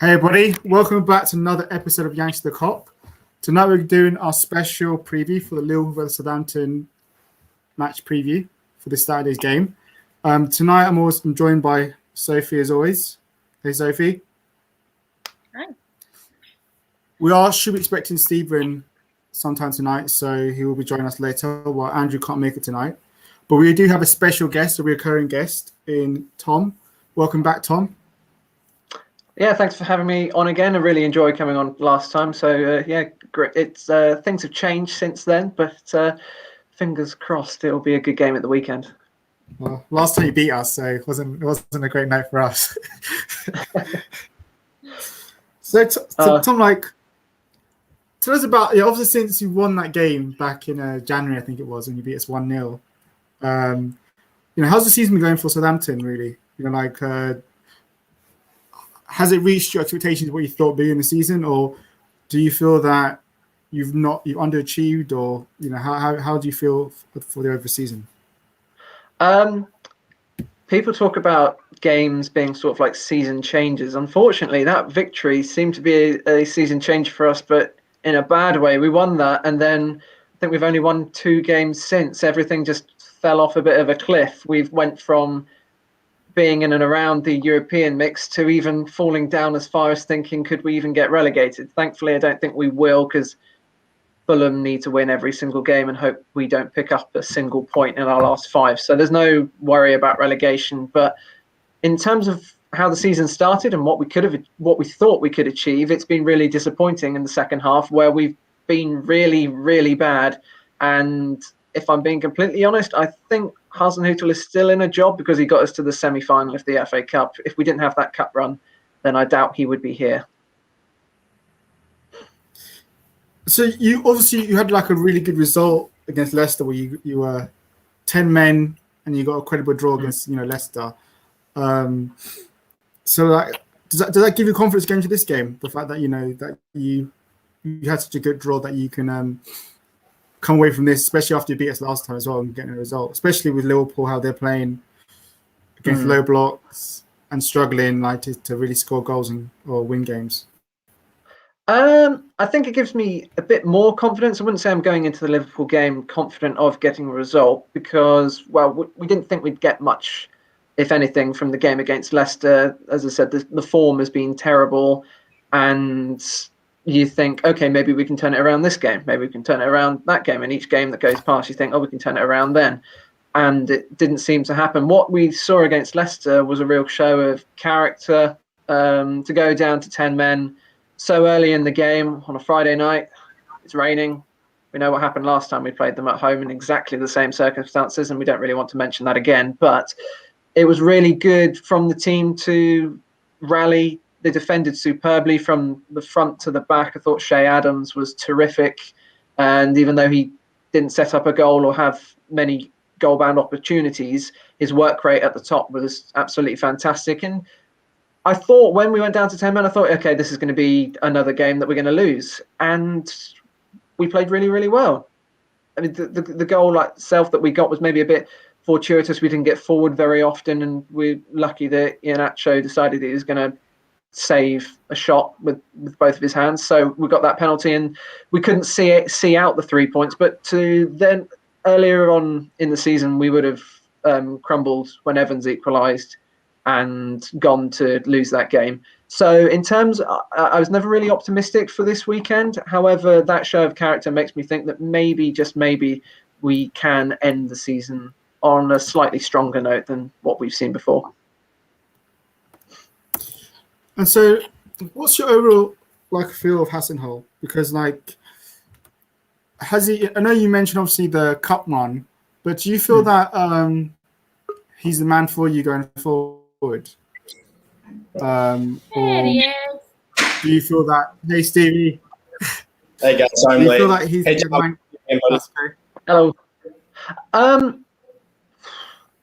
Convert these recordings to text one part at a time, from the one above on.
Hey everybody, welcome back to another episode of Yanks the Cop. Tonight we're doing our special preview for the Liverpool Southampton match preview for this Saturday's game. Tonight I'm joined by Sophie as always. Hey Sophie. Hi. We should be expecting Stephen sometime tonight, so he will be joining us later while Andrew can't make it tonight. But we do have a special guest, a recurring guest in Tom. Welcome back, Tom. Yeah, thanks for having me on again. I really enjoyed coming on last time. So, great. It's things have changed since then, but fingers crossed it'll be a good game at the weekend. Well, last time you beat us, so it wasn't a great night for us. So, Tom, tell us about, obviously since you won that game back in January, I think it was, when you beat us 1-0. How's the season been going for Southampton, really? Has it reached your expectations of what you thought being in the season, or do you feel that you've underachieved, or how do you feel for the over season? People talk about games being sort of like season changes. Unfortunately, that victory seemed to be a season change for us, but in a bad way. We won that, and then I think we've only won 2 games since. Everything just fell off a bit of a cliff. We've went from being in and around the European mix to even falling down as far as thinking, could we even get relegated? Thankfully, I don't think we will, because Fulham need to win every single game and hope we don't pick up a single point in our last 5. So there's no worry about relegation. But in terms of how the season started and what we thought we could achieve, it's been really disappointing in the second half, where we've been really, really bad. And if I'm being completely honest, I think Hasenhüttl is still in a job because he got us to the semi-final of the FA Cup. If we didn't have that cup run, then I doubt he would be here. So you had like a really good result against Leicester, where you were 10 men and you got a credible draw against Leicester. So like, does that give you confidence going to this game? The fact that that you had such a good draw that you can come away from this, especially after you beat us last time as well and getting a result, especially with Liverpool, how they're playing against low blocks and struggling to really score goals or win games. I think it gives me a bit more confidence. I wouldn't say I'm going into the Liverpool game confident of getting a result, because, well, we didn't think we'd get much, if anything, from the game against Leicester. As I said, the form has been terrible, and you think, okay, maybe we can turn it around this game. Maybe we can turn it around that game. And each game that goes past, you think, oh, we can turn it around then. And it didn't seem to happen. What we saw against Leicester was a real show of character, to go down to 10 men so early in the game on a Friday night. It's raining. We know what happened last time we played them at home in exactly the same circumstances, and we don't really want to mention that again. But it was really good from the team to rally. They defended superbly from the front to the back. I thought Shea Adams was terrific. And even though he didn't set up a goal or have many goal-bound opportunities, his work rate at the top was absolutely fantastic. And I thought when we went down to 10 men, I thought, okay, this is going to be another game that we're going to lose. And we played really, really well. I mean, the goal itself that we got was maybe a bit fortuitous. We didn't get forward very often, and we're lucky that Iheanacho decided he was going to save a shot with both of his hands. So we got that penalty, and we couldn't see out the 3 points. But then earlier on in the season, we would have crumbled when Evans equalised and gone to lose that game. So in terms, I was never really optimistic for this weekend. However, that show of character makes me think that maybe, just maybe, we can end the season on a slightly stronger note than what we've seen before. And so, what's your overall feel of Hasenhüttl? Because has he? I know you mentioned obviously the cup run, but do you feel that he's the man for you going forward? Or do you feel that? Hey, Stevie. Hey guys, do you feel like he's the man? Hello.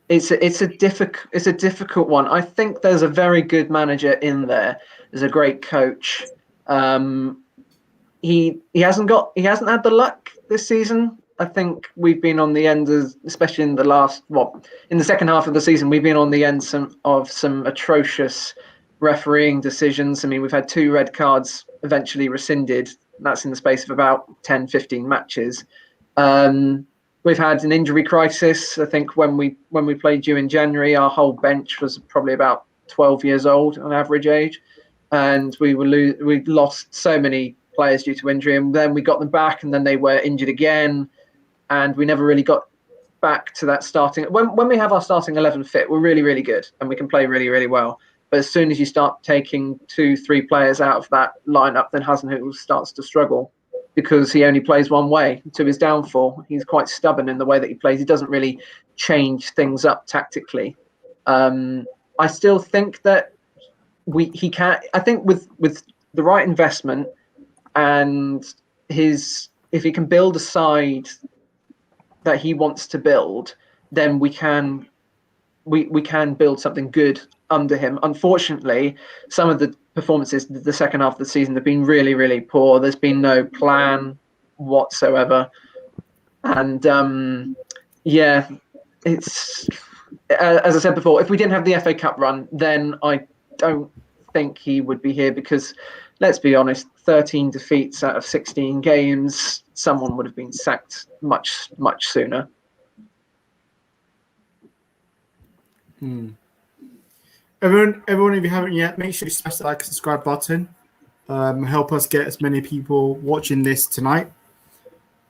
It's a difficult one. I think there's a very good manager in there. There's a great coach. He hasn't had the luck this season. I think we've been on the end of, especially in the second half of the season, we've been on the end of some atrocious refereeing decisions. I mean, we've had 2 red cards eventually rescinded. That's in the space of about 10, 15 matches. We've had an injury crisis. I think when we played you in January, our whole bench was probably about 12 years old on average age, and we lost so many players due to injury, and then we got them back, and then they were injured again, and we never really got back to that starting. When we have our starting 11 fit, we're really, really good, and we can play really, really well. But as soon as you start taking 2-3 players out of that lineup, then Hasenhüttl starts to struggle, because he only plays one way to his downfall. He's quite stubborn in the way that he plays. He doesn't really change things up tactically. I still think that he can. I think with the right investment and if he can build a side that he wants to build, then we can build something good under him. Unfortunately, some of the performances the second half of the season have been really, really poor. There's been no plan whatsoever, and it's as I said before, if we didn't have the FA Cup run, then I don't think he would be here, because let's be honest, 13 defeats out of 16 games, someone would have been sacked much, much sooner. Everyone, if you haven't yet, make sure you smash the like and subscribe button. Help us get as many people watching this tonight.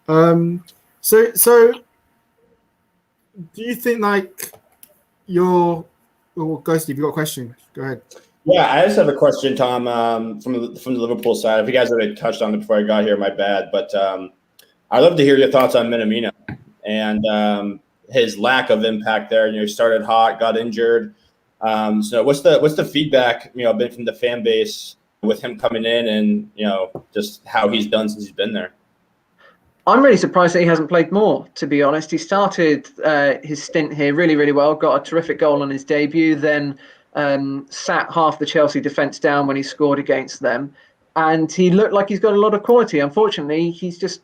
So do you think Ghosty, if you got a question, go ahead. Yeah, I just have a question, Tom, from the Liverpool side. If you guys already touched on it before I got here, my bad. But I'd love to hear your thoughts on Minamino and his lack of impact there. He started hot, got injured. So what's the feedback been from the fan base with him coming in, and just how he's done since he's been there? I'm really surprised that he hasn't played more, to be honest. He started his stint here really, really well, got a terrific goal on his debut, then sat half the Chelsea defence down when he scored against them, and he looked like he's got a lot of quality. Unfortunately, he's just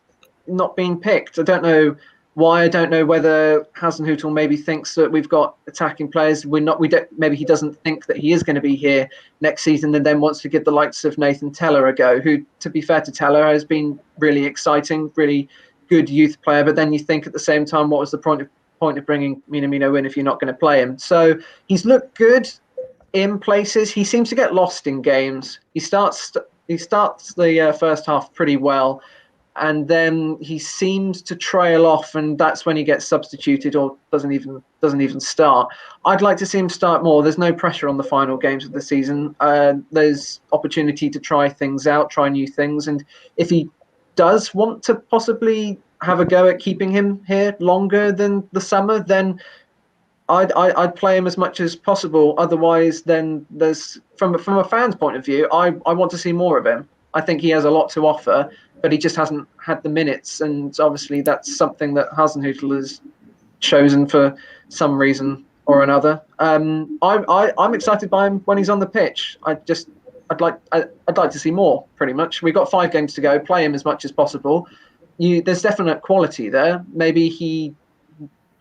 not being picked. I don't know why. I don't know whether Hasenhüttl maybe thinks that we've got attacking players. Maybe he doesn't think that he is going to be here next season, and then wants to give the likes of Nathan Teller a go, who, to be fair to Teller, has been really exciting, really good youth player. But then you think at the same time, what was the point of bringing Minamino in if you're not going to play him? So he's looked good in places. He seems to get lost in games. He starts the first half pretty well, and then he seems to trail off, and that's when he gets substituted or doesn't even start. I'd like to see him start more. There's no pressure on the final games of the season. There's opportunity to try things out, try new things, and if he does want to possibly have a go at keeping him here longer than the summer, then I'd play him as much as possible. Otherwise, then there's from a fan's point of view, I want to see more of him. I think he has a lot to offer, but he just hasn't had the minutes, and obviously that's something that Hasenhüttl has chosen for some reason or another. I'm excited by him when he's on the pitch. I'd like to see more. Pretty much, we've got 5 games to go. Play him as much as possible. There's definite quality there. Maybe he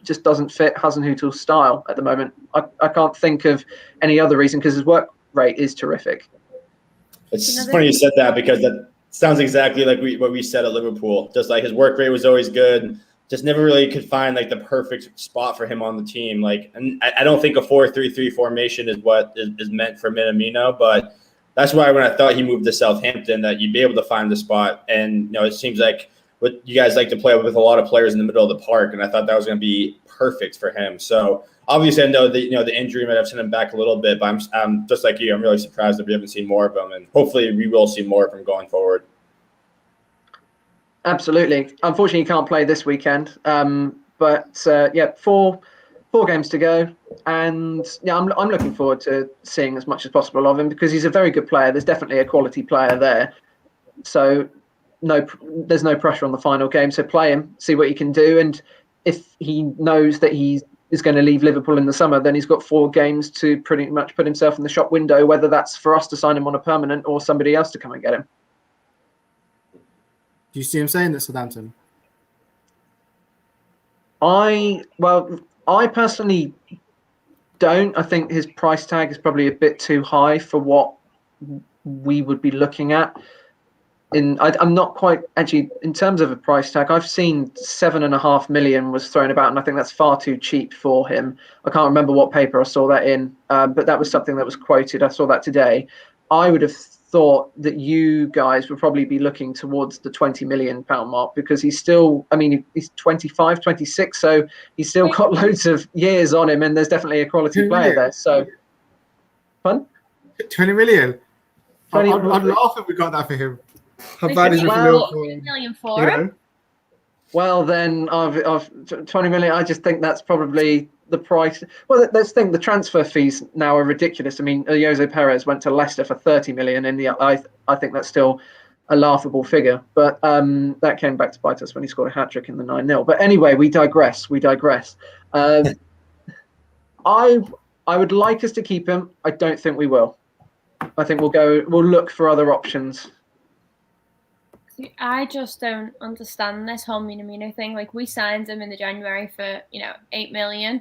just doesn't fit Hasenhüttl's style at the moment. I can't think of any other reason, because his work rate is terrific. It's funny you said that, because that sounds exactly like what we said at Liverpool. Just like his work rate was always good, just never really could find the perfect spot for him on the team. And I don't think a 4-3-3 formation is what is meant for Minamino, but that's why when I thought he moved to Southampton, that you'd be able to find the spot. And it seems like what you guys like to play with a lot of players in the middle of the park, and I thought that was going to be perfect for him. So obviously, I know that the injury might have sent him back a little bit, but I'm just like you. I'm really surprised that we haven't seen more of him, and hopefully, we will see more of him going forward. Absolutely. Unfortunately, he can't play this weekend. But 4 games to go, and I'm looking forward to seeing as much as possible of him, because he's a very good player. There's definitely a quality player there. So there's no pressure on the final game. So play him, see what he can do, and if he knows that he is going to leave Liverpool in the summer, then he's got 4 games to pretty much put himself in the shop window, whether that's for us to sign him on a permanent or somebody else to come and get him. Do you see him saying that, Southampton? I personally don't. I think his price tag is probably a bit too high for what we would be looking at. I'm not quite actually in terms of a price tag. I've seen 7.5 million was thrown about, and I think that's far too cheap for him. I can't remember what paper I saw that in, but that was something that was quoted. I saw that today. I would have thought that you guys would probably be looking towards the 20 million pound mark, because he's still, I mean, he's 25, 26, so he's still got loads of years on him, and there's definitely a quality player there. So, fun? 20 million. 20 I'd laugh if we got that for him. How They bad is could it for get Liverpool? 1 million for him. Well, then, I've 20 million. I just think that's probably the price. Well, let's think the transfer fees now are ridiculous. I mean, Jose Perez went to Leicester for 30 million, and I think that's still a laughable figure. But that came back to bite us when he scored a hat trick in the 9-0. But anyway, we digress. I would like us to keep him. I don't think we will. I think we'll look for other options. I just don't understand this whole Minamino thing. Like, we signed him in the January for 8 million,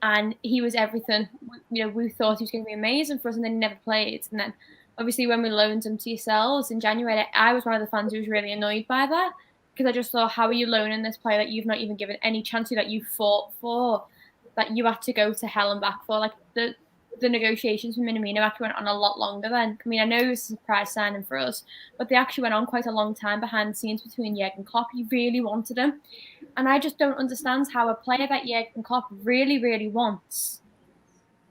and he was everything. We thought he was going to be amazing for us, and then he never played. And then obviously when we loaned him to yourselves in January, I was one of the fans who was really annoyed by that, because I just thought, how are you loaning this player that you've not even given any chance to, that you fought for, that you had to go to hell and back for? Like, the negotiations with Minamino actually went on a lot longer then. I mean, I know it was a surprise signing for us, but they actually went on quite a long time behind the scenes between Jurgen Klopp. He really wanted him. And I just don't understand how a player that Jurgen Klopp really, really wants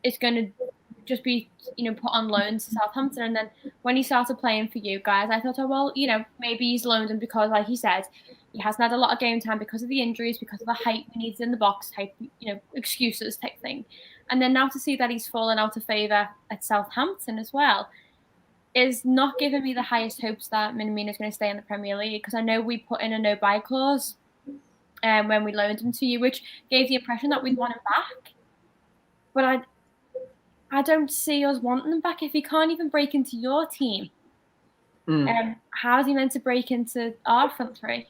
is going to just be, put on loan to Southampton. And then when he started playing for you guys, I thought, oh, well, maybe he's loaned him because, like he said, he hasn't had a lot of game time because of the injuries, because of the height we needed in the box type, excuses type thing. And then now to see that he's fallen out of favour at Southampton as well is not giving me the highest hopes that Minamino is going to stay in the Premier League, because I know we put in a no-buy clause when we loaned him to you, which gave the impression that we'd want him back. But I don't see us wanting him back if he can't even break into your team. How is he meant to break into our front three?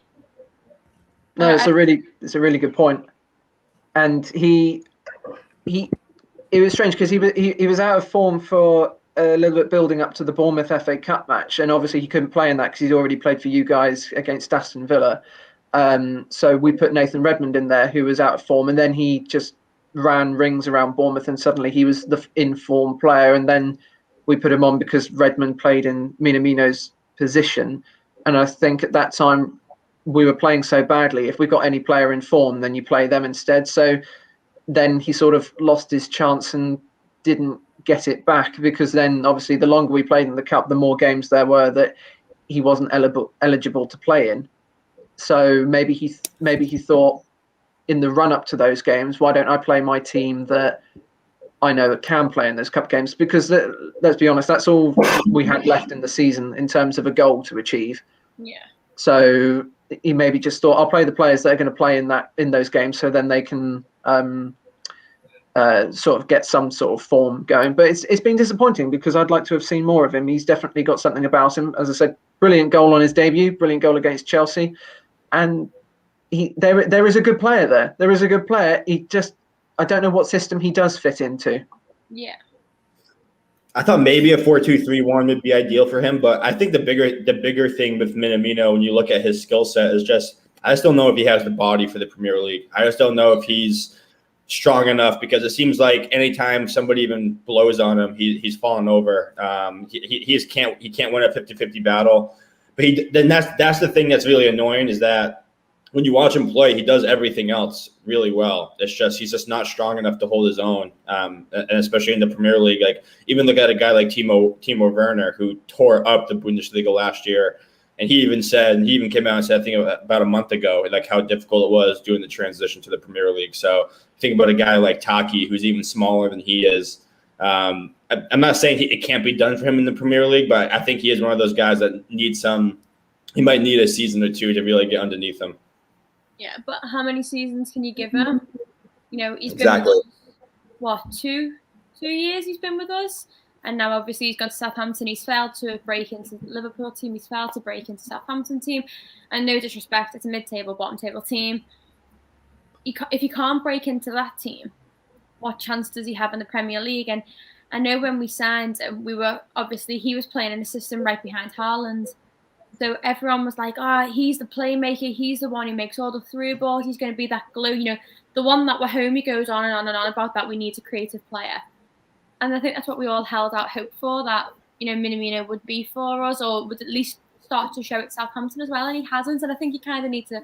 No, it's a really good point. And it was strange because he was out of form for a little bit building up to the Bournemouth FA Cup match, and obviously he couldn't play in that because he's already played for you guys against Aston Villa. So we put Nathan Redmond in there, who was out of form, and then he just ran rings around Bournemouth, and suddenly he was the in-form player. And then we put him on because Redmond played in Minamino's position, and I think at that time we were playing so badly. If we got any player in form, then you play them instead. So then he sort of lost his chance and didn't get it back, because then obviously the longer we played in the cup, the more games there were that he wasn't eligible to play in. So maybe he thought in the run up to those games, why don't I play my team that I know can play in those cup games? Because let's be honest, that's all we had left in the season in terms of a goal to achieve. Yeah. So he maybe just thought, I'll play the players that are going to play in those games, so then they can sort of get some sort of form going. But it's been disappointing, because I'd like to have seen more of him. He's definitely got something about him. As I said, brilliant goal on his debut, brilliant goal against Chelsea, and there is a good player there. There is a good player. I don't know what system he does fit into. Yeah. I thought maybe a 4-2-3-1 would be ideal for him, but I think the bigger thing with Minamino, when you look at his skill set, is I just don't know if he has the body for the Premier League. I just don't know if he's strong enough, because it seems like anytime somebody even blows on him, he's fallen over. He can't win a 50-50 battle. But then that's the thing that's really annoying, is that when you watch him play, he does everything else really well. It's just he's just not strong enough to hold his own, and especially in the Premier League. Like, even look at a guy like Timo Werner, who tore up the Bundesliga last year, and he even came out and said, I think about a month ago, like how difficult it was doing the transition to the Premier League. So think about a guy like Taki, who's even smaller than he is. I'm not saying it can't be done for him in the Premier League, but I think he is one of those guys that he might need a season or two to really get underneath him. Yeah, but how many seasons can you give him? He's been Exactly. with us, what, 2 years he's been with us? And now obviously he's gone to Southampton. He's failed to break into the Liverpool team. He's failed to break into Southampton team. And no disrespect, it's a mid-table, bottom-table team. If you can't break into that team, what chance does he have in the Premier League? And I know when we signed, he was playing in a system right behind Haaland. So everyone was like, he's the playmaker. He's the one who makes all the through balls. He's going to be that glue, the one that Wahomey goes on and on and on about, that we need a creative player. And I think that's what we all held out hope for, that, Minamino would be for us, or would at least start to show at Southampton as well. And he hasn't. And I think you kind of need to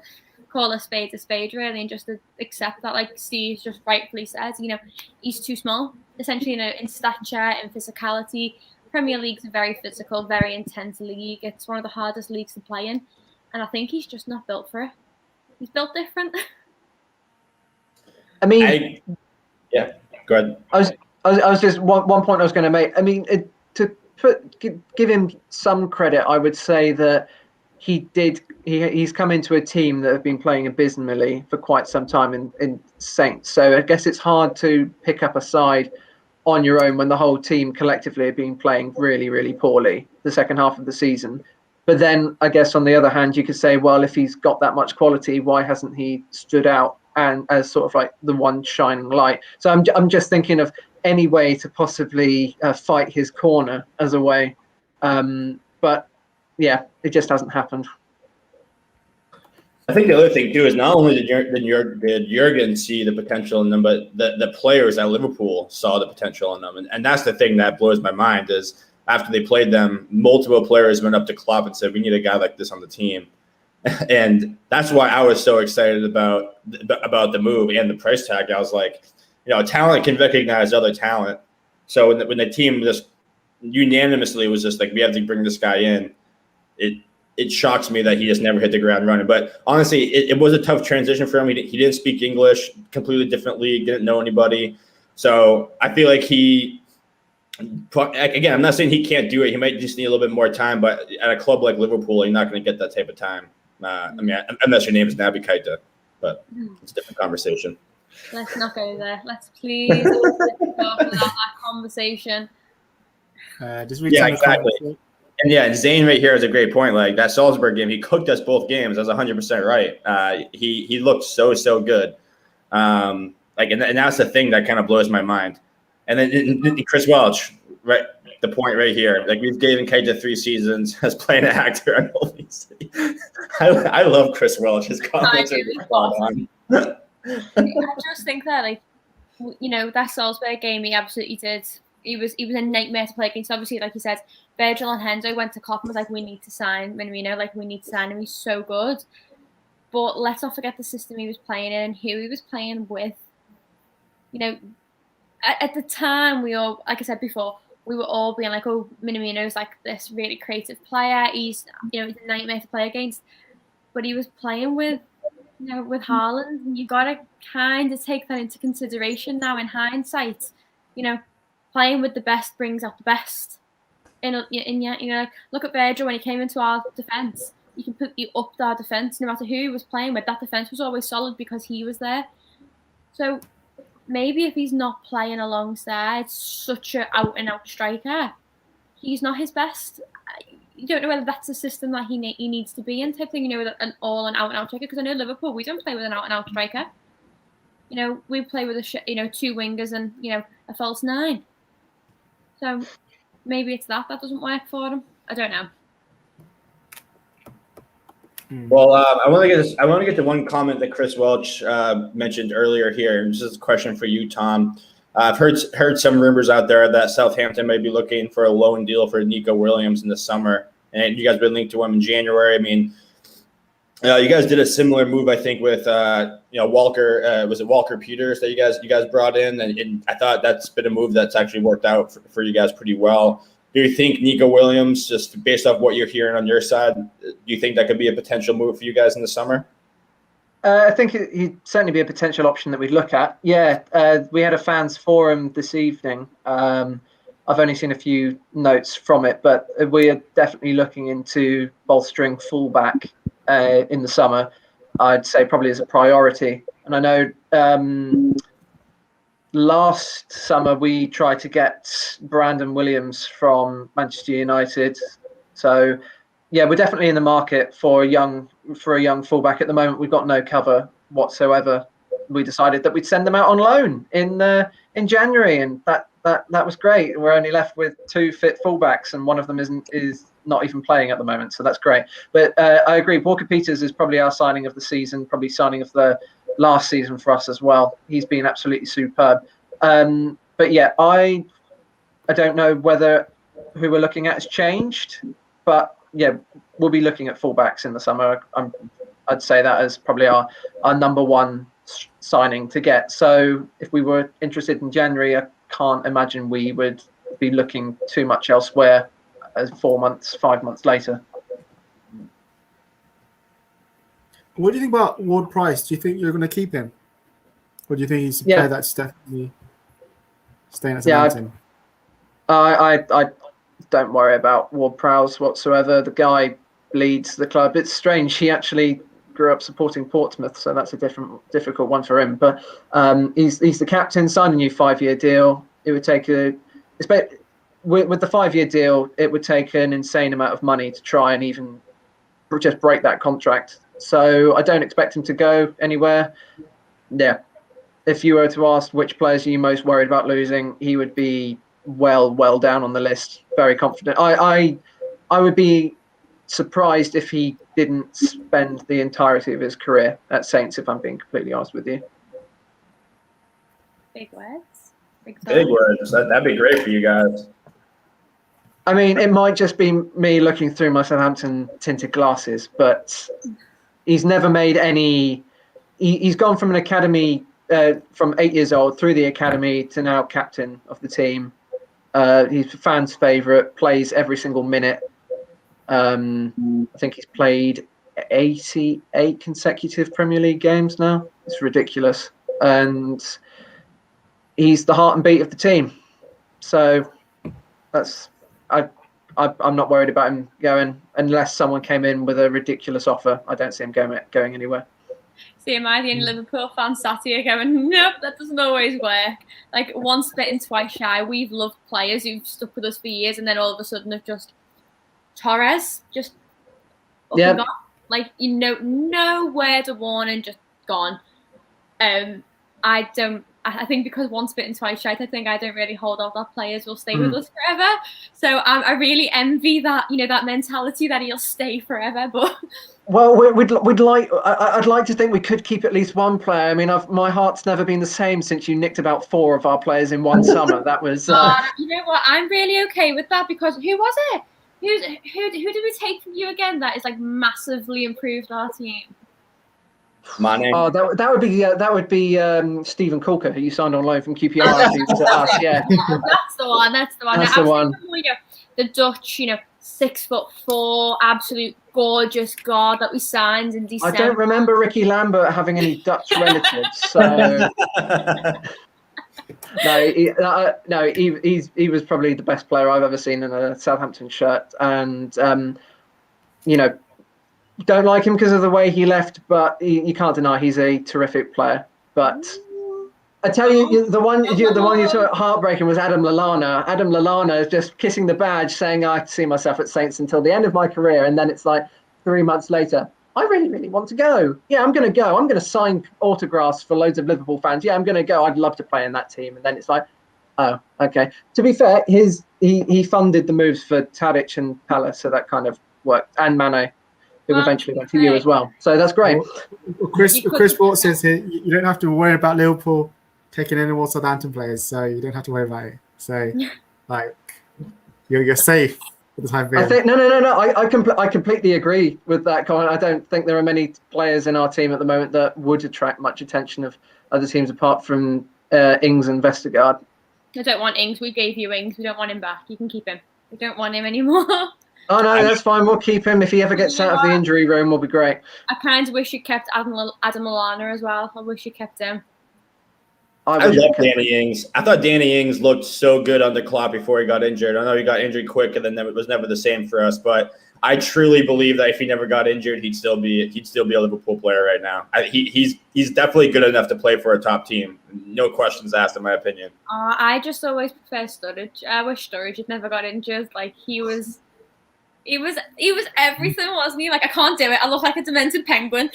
call a spade really, and just to accept that, like Steve just rightfully says, he's too small, essentially, in stature and physicality. Premier League's a very physical, very intense league. It's one of the hardest leagues to play in, and I think he's just not built for it. He's built different. I mean, go ahead. I was just one point I was going to make. I mean, give him some credit, I would say that he's come into a team that have been playing abysmally for quite some time in Saints. So I guess it's hard to pick up a side on your own when the whole team collectively have been playing really, really poorly the second half of the season. But then I guess on the other hand, you could say, well, if he's got that much quality, why hasn't he stood out and as sort of like the one shining light? So I'm just thinking of any way to possibly fight his corner as a way. But yeah, it just hasn't happened. I think the other thing too is not only did Jurgen see the potential in them, but the players at Liverpool saw the potential in them, and that's the thing that blows my mind. Is after they played them, multiple players went up to Klopp and said, "We need a guy like this on the team," and that's why I was so excited about the move and the price tag. I was like, talent can recognize other talent. So when the team just unanimously was just like, we have to bring this guy in, it shocks me that he just never hit the ground running. But honestly, it was a tough transition for him. He didn't speak English, completely different league, didn't know anybody. So I feel like again, I'm not saying he can't do it. He might just need a little bit more time. But at a club like Liverpool, you're not going to get that type of time. Unless your name is Naby Keita. But it's a different conversation. Let's not go there. Let's please talk about that conversation. Exactly. And Zane right here has a great point. Like that Salzburg game, he cooked us both games. That's 100% right. He looked so good. And that's the thing that kind of blows my mind. And then Chris Welch, right? The point right here. Like we've given Keita 3 seasons as playing an actor on Holy City. I love Chris Welch. His comments are awesome. I just think that that Salzburg game, he absolutely did. He was a nightmare to play against. Obviously, like you said, Virgil and Hendo went to Klopp and was like, we need to sign Minamino, we need to sign him. He's so good. But let's not forget the system he was playing in and who he was playing with. At the time, we all, like I said before, we were all being like, oh, Minamino's like this really creative player. He's, he's a nightmare to play against. But he was playing with Haaland, and you got to kind of take that into consideration now in hindsight. Playing with the best brings out the best. Look at Virgil when he came into our defence. You upped our defence. No matter who he was playing with, that defence was always solid because he was there. So maybe if he's not playing alongside such an out-and-out striker, he's not his best. You don't know whether that's a system that he needs to be in, type thing, with an out-and-out striker. Because I know Liverpool, we don't play with an out-and-out striker. We play with 2 wingers and, a false 9. So maybe it's that doesn't work for him. I don't know. Well, I want to get to one comment that Chris Welch mentioned earlier here. This is a question for you, Tom. I've heard some rumors out there that Southampton may be looking for a loan deal for Nico Williams in the summer, and you guys been linked to him in January. I mean, you guys did a similar move, I think, with Walker. Was it Walker Peters that you guys brought in? And I thought that's been a move that's actually worked out for you guys pretty well. Do you think Nico Williams, just based off what you're hearing on your side, do you think that could be a potential move for you guys in the summer? I think he'd certainly be a potential option that we'd look at. Yeah, we had a fans forum this evening. I've only seen a few notes from it, but we are definitely looking into bolstering fullback in the summer. I'd say probably as a priority. And I know last summer we tried to get Brandon Williams from Manchester United. So yeah, we're definitely in the market for a young fullback. At the moment, we've got no cover whatsoever. we decided that we'd send them out on loan in January, and that was great. We're only left with 2 fit fullbacks, and one of them is not even playing at the moment, so that's great. But I agree, Walker Peters is probably our signing of the season, probably signing of the last season for us as well. He's been absolutely superb. But yeah, I don't know whether who we're looking at has changed, but yeah, we'll be looking at fullbacks in the summer. I'd say that as probably our number one signing to get. So if we were interested in January, I can't imagine we would be looking too much elsewhere as 4 months, 5 months later. What do you think about Ward Price? Do you think you're going to keep him? Or do you think he's a player that's definitely staying at Southampton? I don't worry about Ward Prowse whatsoever. The guy bleeds the club. It's strange. He actually grew up supporting Portsmouth, so that's a difficult one for him. But he's the captain, signed a new 5-year deal. It would take with the 5-year deal, it would take an insane amount of money to try and even just break that contract. So I don't expect him to go anywhere. Yeah. If you were to ask which players are you most worried about losing, he would be well down on the list. Very confident. I would be surprised if he didn't spend the entirety of his career at Saints, if I'm being completely honest with you. Big words. Big words. That'd be great for you guys. I mean, it might just be me looking through my Southampton tinted glasses, but he's never made any. He's gone from an academy, from 8 years old through the academy to now captain of the team. He's fans' favourite, plays every single minute. I think he's played 88 consecutive Premier League games now. It's ridiculous. And he's the heart and beat of the team. So I'm not worried about him going unless someone came in with a ridiculous offer. I don't see him going anywhere. See, am I the only Liverpool fan sat here going, nope, that doesn't always work. Like, once bitten, twice shy. We've loved players who've stuck with us for years, and then all of a sudden have just Torres just up and gone. Like, no word of warning, just gone. I think because once bitten, twice shy, I think I don't really hold out that players will stay with us forever. So I really envy that, that mentality that he'll stay forever. But well, I'd like to think we could keep at least one player. I mean, my heart's never been the same since you nicked about 4 of our players in one summer. That was. You know what? I'm really okay with that because who was it? Who did we take from you again? That is like massively improved our team. My name. Oh, that would be Stephen Corker, who you signed on loan from QPR. Who was at us, yeah. That's the one. That's the one. The Dutch, 6'4", absolute gorgeous guard that we signed in December. I don't remember Ricky Lambert having any Dutch relatives, so no, he was probably the best player I've ever seen in a Southampton shirt, and don't like him because of the way he left, but you can't deny he's a terrific player. But I tell you, the one you saw heartbreaking was Adam Lallana. Adam Lallana is just kissing the badge, saying, "I see myself at Saints until the end of my career," and then it's like 3 months later, I really, really want to go. Yeah, I'm going to go. I'm going to sign autographs for loads of Liverpool fans. Yeah, I'm going to go. I'd love to play in that team. And then it's like, oh, okay. To be fair, he funded the moves for Tadic and Palace, so that kind of worked, and Mane, who eventually went to you as well. So that's great. Well, Chris Watt says here, you don't have to worry about Liverpool taking any more Southampton players, so you don't have to worry about it. So, you're safe for the time being. I think no. I completely agree with that comment. I don't think there are many players in our team at the moment that would attract much attention of other teams apart from Ings and Vestergaard. I don't want Ings. We gave you Ings. We don't want him back. You can keep him. We don't want him anymore. Oh, no, that's fine. We'll keep him. If he ever gets out of the injury room, we'll be great. I kind of wish you kept Adam Lallana as well. I wish you kept him. I love Danny Ings. I thought Danny Ings looked so good on the clock before he got injured. I know he got injured quick, and then it was never the same for us. But I truly believe that if he never got injured, he'd still be a Liverpool player right now. He's definitely good enough to play for a top team. No questions asked, in my opinion. I just always prefer Sturridge. I wish Sturridge had never got injured. Like, he was He was everything, wasn't he? Like, I can't do it. I look like a demented penguin.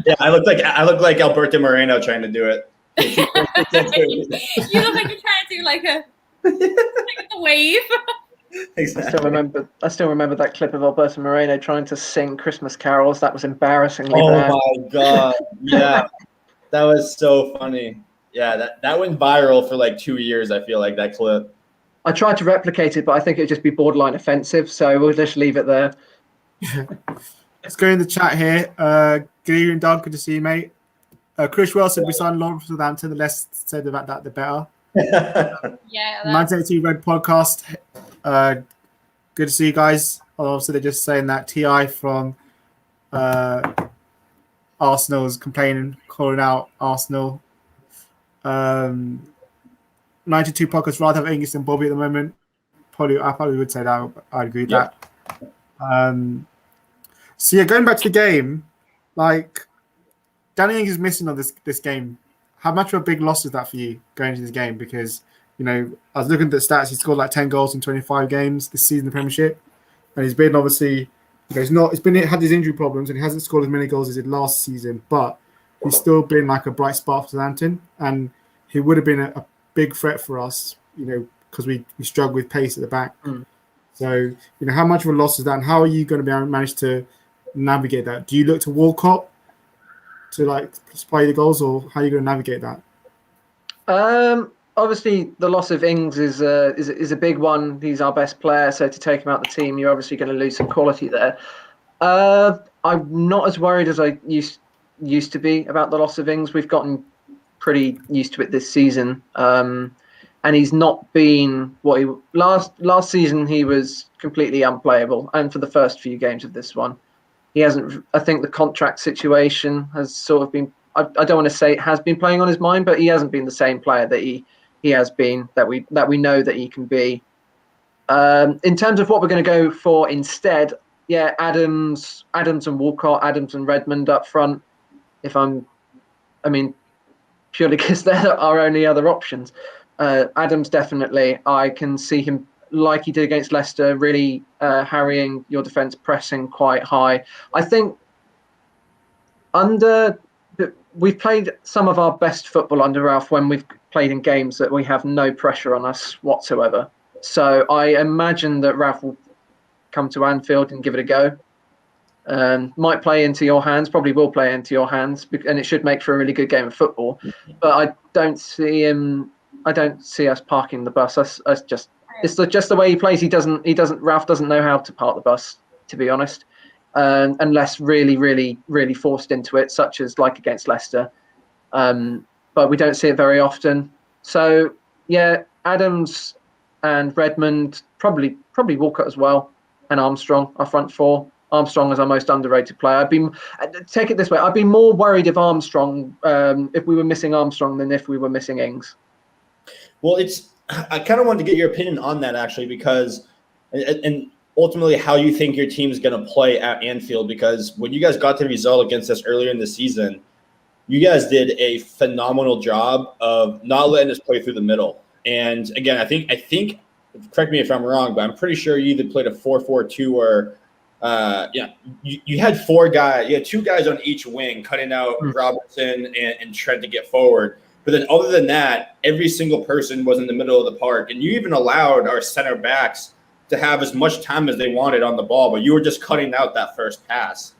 Yeah, I look like Alberto Moreno trying to do it. You look like you're trying to do like a wave. Exactly. I still remember that clip of Alberto Moreno trying to sing Christmas carols. That was embarrassingly Oh bad. my god! Yeah, that was so funny. Yeah, that went viral for like 2 years. I feel like that clip. I tried to replicate it, but I think it'd just be borderline offensive. So we'll just leave it there. Let's go in the chat here. Good evening, Doug. Good to see you, mate. Chris Wells said we signed Liverpool Southampton. The less said about that, the better. Yeah. 1982 Red Podcast. Good to see you guys. Obviously, they're just saying that TI from Arsenal is complaining, calling out Arsenal. 92 Podcast rather have Ings and Bobby at the moment. I probably would say that. I'd agree with that. So yeah, going back to the game, like Danny Ings is missing on this game. How much of a big loss is that for you going into this game? Because I was looking at the stats. He scored like 10 goals in 25 games this season in the Premiership, and he's been obviously he's had his injury problems and he hasn't scored as many goals as he did last season, but he's still been like a bright spark for Southampton, and he would have been a big threat for us, because we struggle with pace at the back. So, how much of a loss is that, and how are you going to be able to manage to navigate that? Do you look to Walcott to like supply the goals, or how are you going to navigate that? Obviously, the loss of Ings is a big one. He's our best player, so to take him out of the team, you're obviously going to lose some quality there. I'm not as worried as I used to be about the loss of Ings. We've gotten pretty used to it this season, and he's not been what he last season. He was completely unplayable, and for the first few games of this one, he hasn't. I think the contract situation has sort of been. I don't want to say it has been playing on his mind, but he hasn't been the same player that he has been, that we know that he can be. In terms of what we're going to go for instead, yeah, Adams and Walcott, Adams and Redmond up front. Purely because they're our only other options. Adams, definitely. I can see him, like he did against Leicester, really harrying your defence, pressing quite high. I think we've played some of our best football under Ralph when we've played in games that we have no pressure on us whatsoever. So I imagine that Ralph will come to Anfield and give it a go. Might play into your hands, probably will play into your hands, and it should make for a really good game of football. But I don't see us parking the bus. It's just the way he plays. Ralph doesn't know how to park the bus, to be honest, unless really, really, really forced into it, such as like against Leicester. But we don't see it very often. So yeah, Adams and Redmond, probably Walcott as well, and Armstrong, our front four. Armstrong is our most underrated player. Take it this way: I'd be more worried if we were missing Armstrong than if we were missing Ings. Well, I kind of wanted to get your opinion on that actually, because and ultimately how you think your team's going to play at Anfield, because when you guys got the result against us earlier in the season, you guys did a phenomenal job of not letting us play through the middle. And again, I think correct me if I'm wrong, but I'm pretty sure you either played a 4-4-2 or you had four guys. You had two guys on each wing, cutting out Robertson and Trent to get forward. But then other than that, every single person was in the middle of the park. And you even allowed our center backs to have as much time as they wanted on the ball, but you were just cutting out that first pass.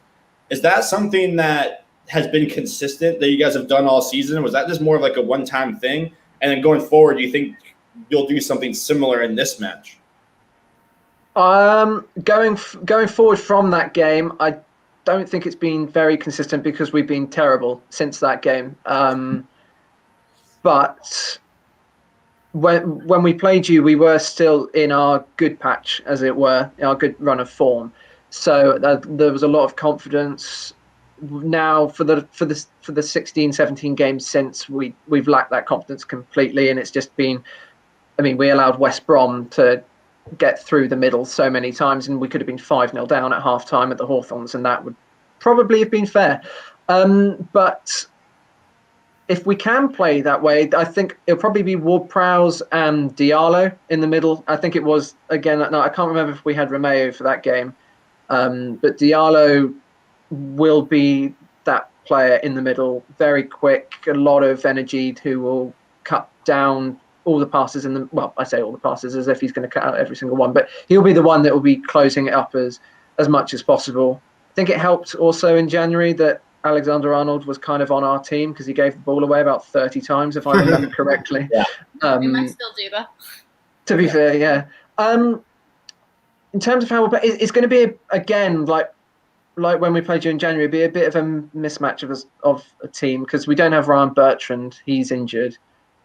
Is that something that has been consistent that you guys have done all season? Was that just more of like a one-time thing? And then going forward, do you think you'll do something similar in this match? Going forward from that game, I don't think it's been very consistent because we've been terrible since that game. But when we played you, we were still in our good patch, as it were, in our good run of form. So there was a lot of confidence. Now for the 16, 17 games since, we've lacked that confidence completely, and it's just been. I mean, we allowed West Brom to get through the middle so many times, and we could have been 5-0 down at half time at the Hawthorns, and that would probably have been fair. But if we can play that way, I think it'll probably be Ward-Prowse and Diallo in the middle. I think it was, again, no, I can't remember if we had Romeo for that game. But Diallo will be that player in the middle, very quick, a lot of energy, who will cut down all the passes in the, well, I say all the passes as if he's going to cut out every single one, but he'll be the one that will be closing it up as much as possible. I think it helped also in January that Alexander-Arnold was kind of on our team because he gave the ball away about 30 times, if I remember correctly. Yeah. We might still do that. To be fair, yeah. In terms of how we'll play, it's going to be, again, like when we played you in January, be a bit of a mismatch of a team because we don't have Ryan Bertrand. He's injured.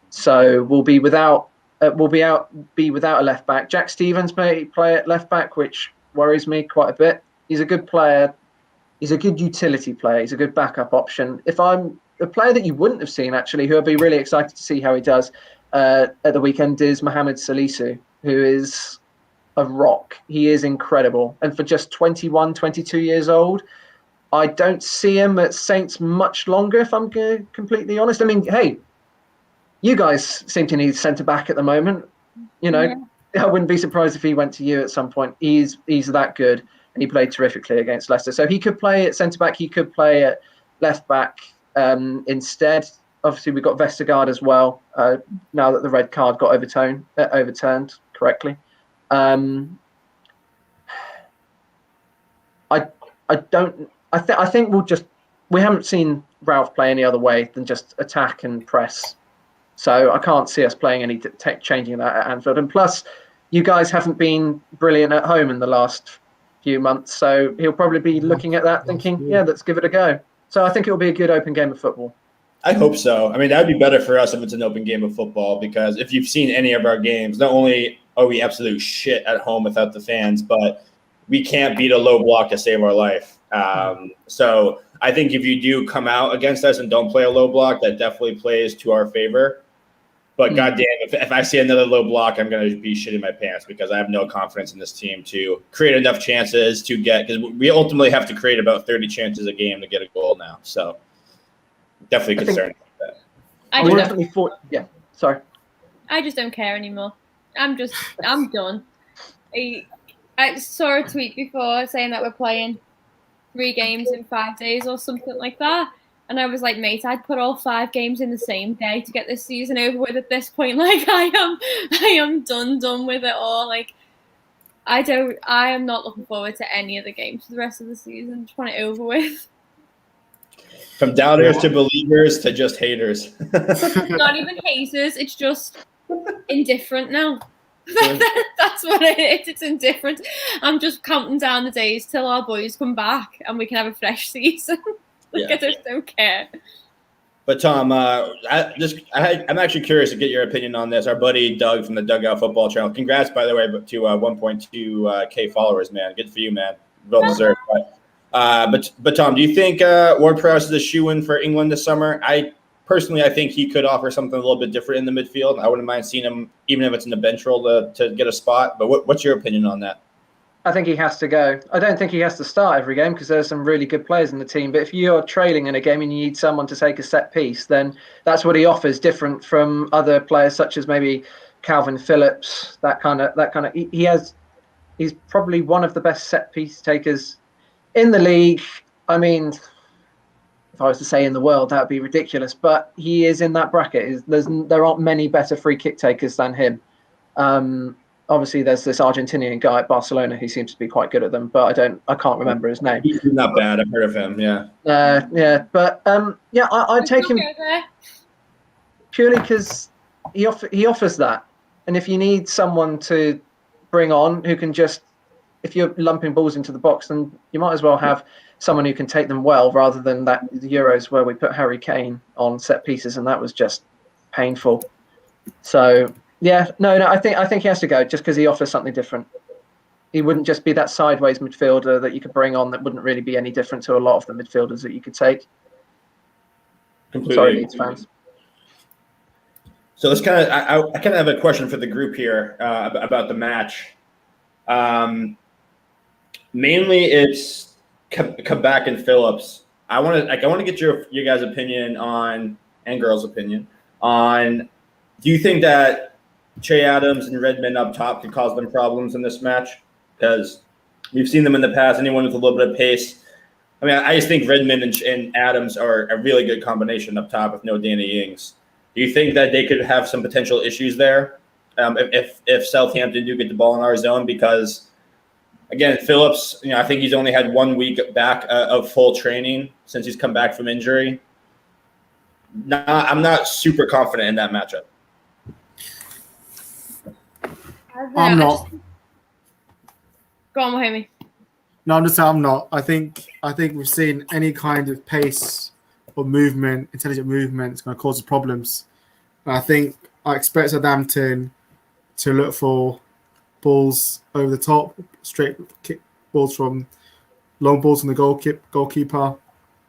So we'll be without a left back. Jack Stevens may play at left back, which worries me quite a bit. He's a good player. He's a good utility player. He's a good backup option. If I'm a player that you wouldn't have seen, actually, who I'd be really excited to see how he does at the weekend is Mohamed Salisu, who is a rock. He is incredible. And for just 21, 22 years old, I don't see him at Saints much longer, if I'm completely honest. I mean, hey, you guys seem to need centre-back at the moment. You know, yeah. I wouldn't be surprised if he went to you at some point. He's that good, and he played terrifically against Leicester. So he could play at centre-back. He could play at left-back instead. Obviously, we've got Vestergaard as well, now that the red card got overturned correctly. I think we haven't seen Ralph play any other way than just attack and press. So I can't see us playing any changing that at Anfield. And plus, you guys haven't been brilliant at home in the last few months. So he'll probably be looking at that thinking, yeah, let's give it a go. So I think it'll be a good open game of football. I hope so. I mean, that would be better for us if it's an open game of football, because if you've seen any of our games, not only are we absolute shit at home without the fans, but we can't beat a low block to save our life. So I think if you do come out against us and don't play a low block, that definitely plays to our favor. But goddamn, if I see another low block, I'm going to be shitting my pants because I have no confidence in this team to create enough chances to get – because we ultimately have to create about 30 chances a game to get a goal now. So definitely concerned about that. Sorry. I just don't care anymore. I'm done. I saw a tweet before saying that we're playing 3 games in 5 days or something like that. And I was like, mate, I'd put all 5 games in the same day to get this season over with at this point. Like, I am done with it all. Like, I am not looking forward to any of the games for the rest of the season. Just want it over with. From doubters to believers to just haters. Not even haters. It's just indifferent now. That's what it is. It's indifferent. I'm just counting down the days till our boys come back and we can have a fresh season. I just don't care. But Tom, I'm actually curious to get your opinion on this. Our buddy Doug from the Dugout Football Channel. Congrats, by the way, to 1.2K followers, man. Good for you, man. Well deserved. But Tom, do you think Ward-Prowse is a shoo-in for England this summer? I think he could offer something a little bit different in the midfield. I wouldn't mind seeing him, even if it's in the bench role, to get a spot. But what's your opinion on that? I think he has to go. I don't think he has to start every game because there's some really good players in the team. But if you're trailing in a game and you need someone to take a set piece, then that's what he offers, different from other players such as maybe Calvin Phillips. He's probably one of the best set piece takers in the league. I mean, if I was to say in the world, that would be ridiculous. But he is in that bracket. There aren't many better free kick takers than him. Obviously, there's this Argentinian guy at Barcelona who seems to be quite good at them, but I can't remember his name. He's not bad. I've heard of him. Yeah. I'd take him purely because he offers that, and if you need someone to bring on who can just, if you're lumping balls into the box, then you might as well have someone who can take them well, rather than the Euros where we put Harry Kane on set pieces and that was just painful. So. Yeah, no. I think he has to go just because he offers something different. He wouldn't just be that sideways midfielder that you could bring on that wouldn't really be any different to a lot of the midfielders that you could take. Completely. Sorry, Leeds fans. So let's I kind of have a question for the group here about the match. Mainly, it's Kabak and Phillips. I want to get your guys' opinion on and girls' opinion on, do you think that Che Adams and Redmond up top could cause them problems in this match? Because we've seen them in the past, anyone with a little bit of pace. I mean, I just think Redmond and Adams are a really good combination up top with no Danny Ings. Do you think that they could have some potential issues there if Southampton do get the ball in our zone? Because, again, Phillips, I think he's only had 1 week back of full training since he's come back from injury. I'm not super confident in that matchup. I'm not. Go on, Mahomie. No, I'm just saying I'm not. I think we've seen any kind of pace or movement, intelligent movement, is going to cause us problems. And I expect Southampton to look for balls over the top, straight kick balls from long balls from the goalkeeper,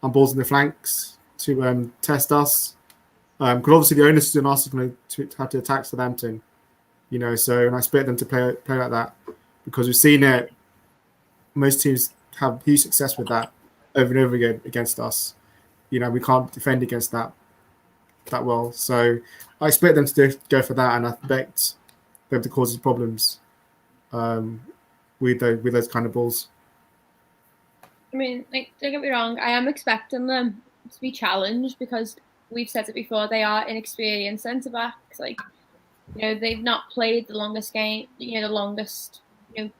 and balls in the flanks to test us. Because obviously the onus is on us to have to attack Southampton. So and I expect them to play like that because we've seen it. Most teams have huge success with that over and over again against us. We can't defend against that well. So I expect them to go for that, and I expect them to cause us problems with those kind of balls. I mean, don't get me wrong, I am expecting them to be challenged because we've said it before, they are inexperienced centre-backs. They've not played the longest game, the longest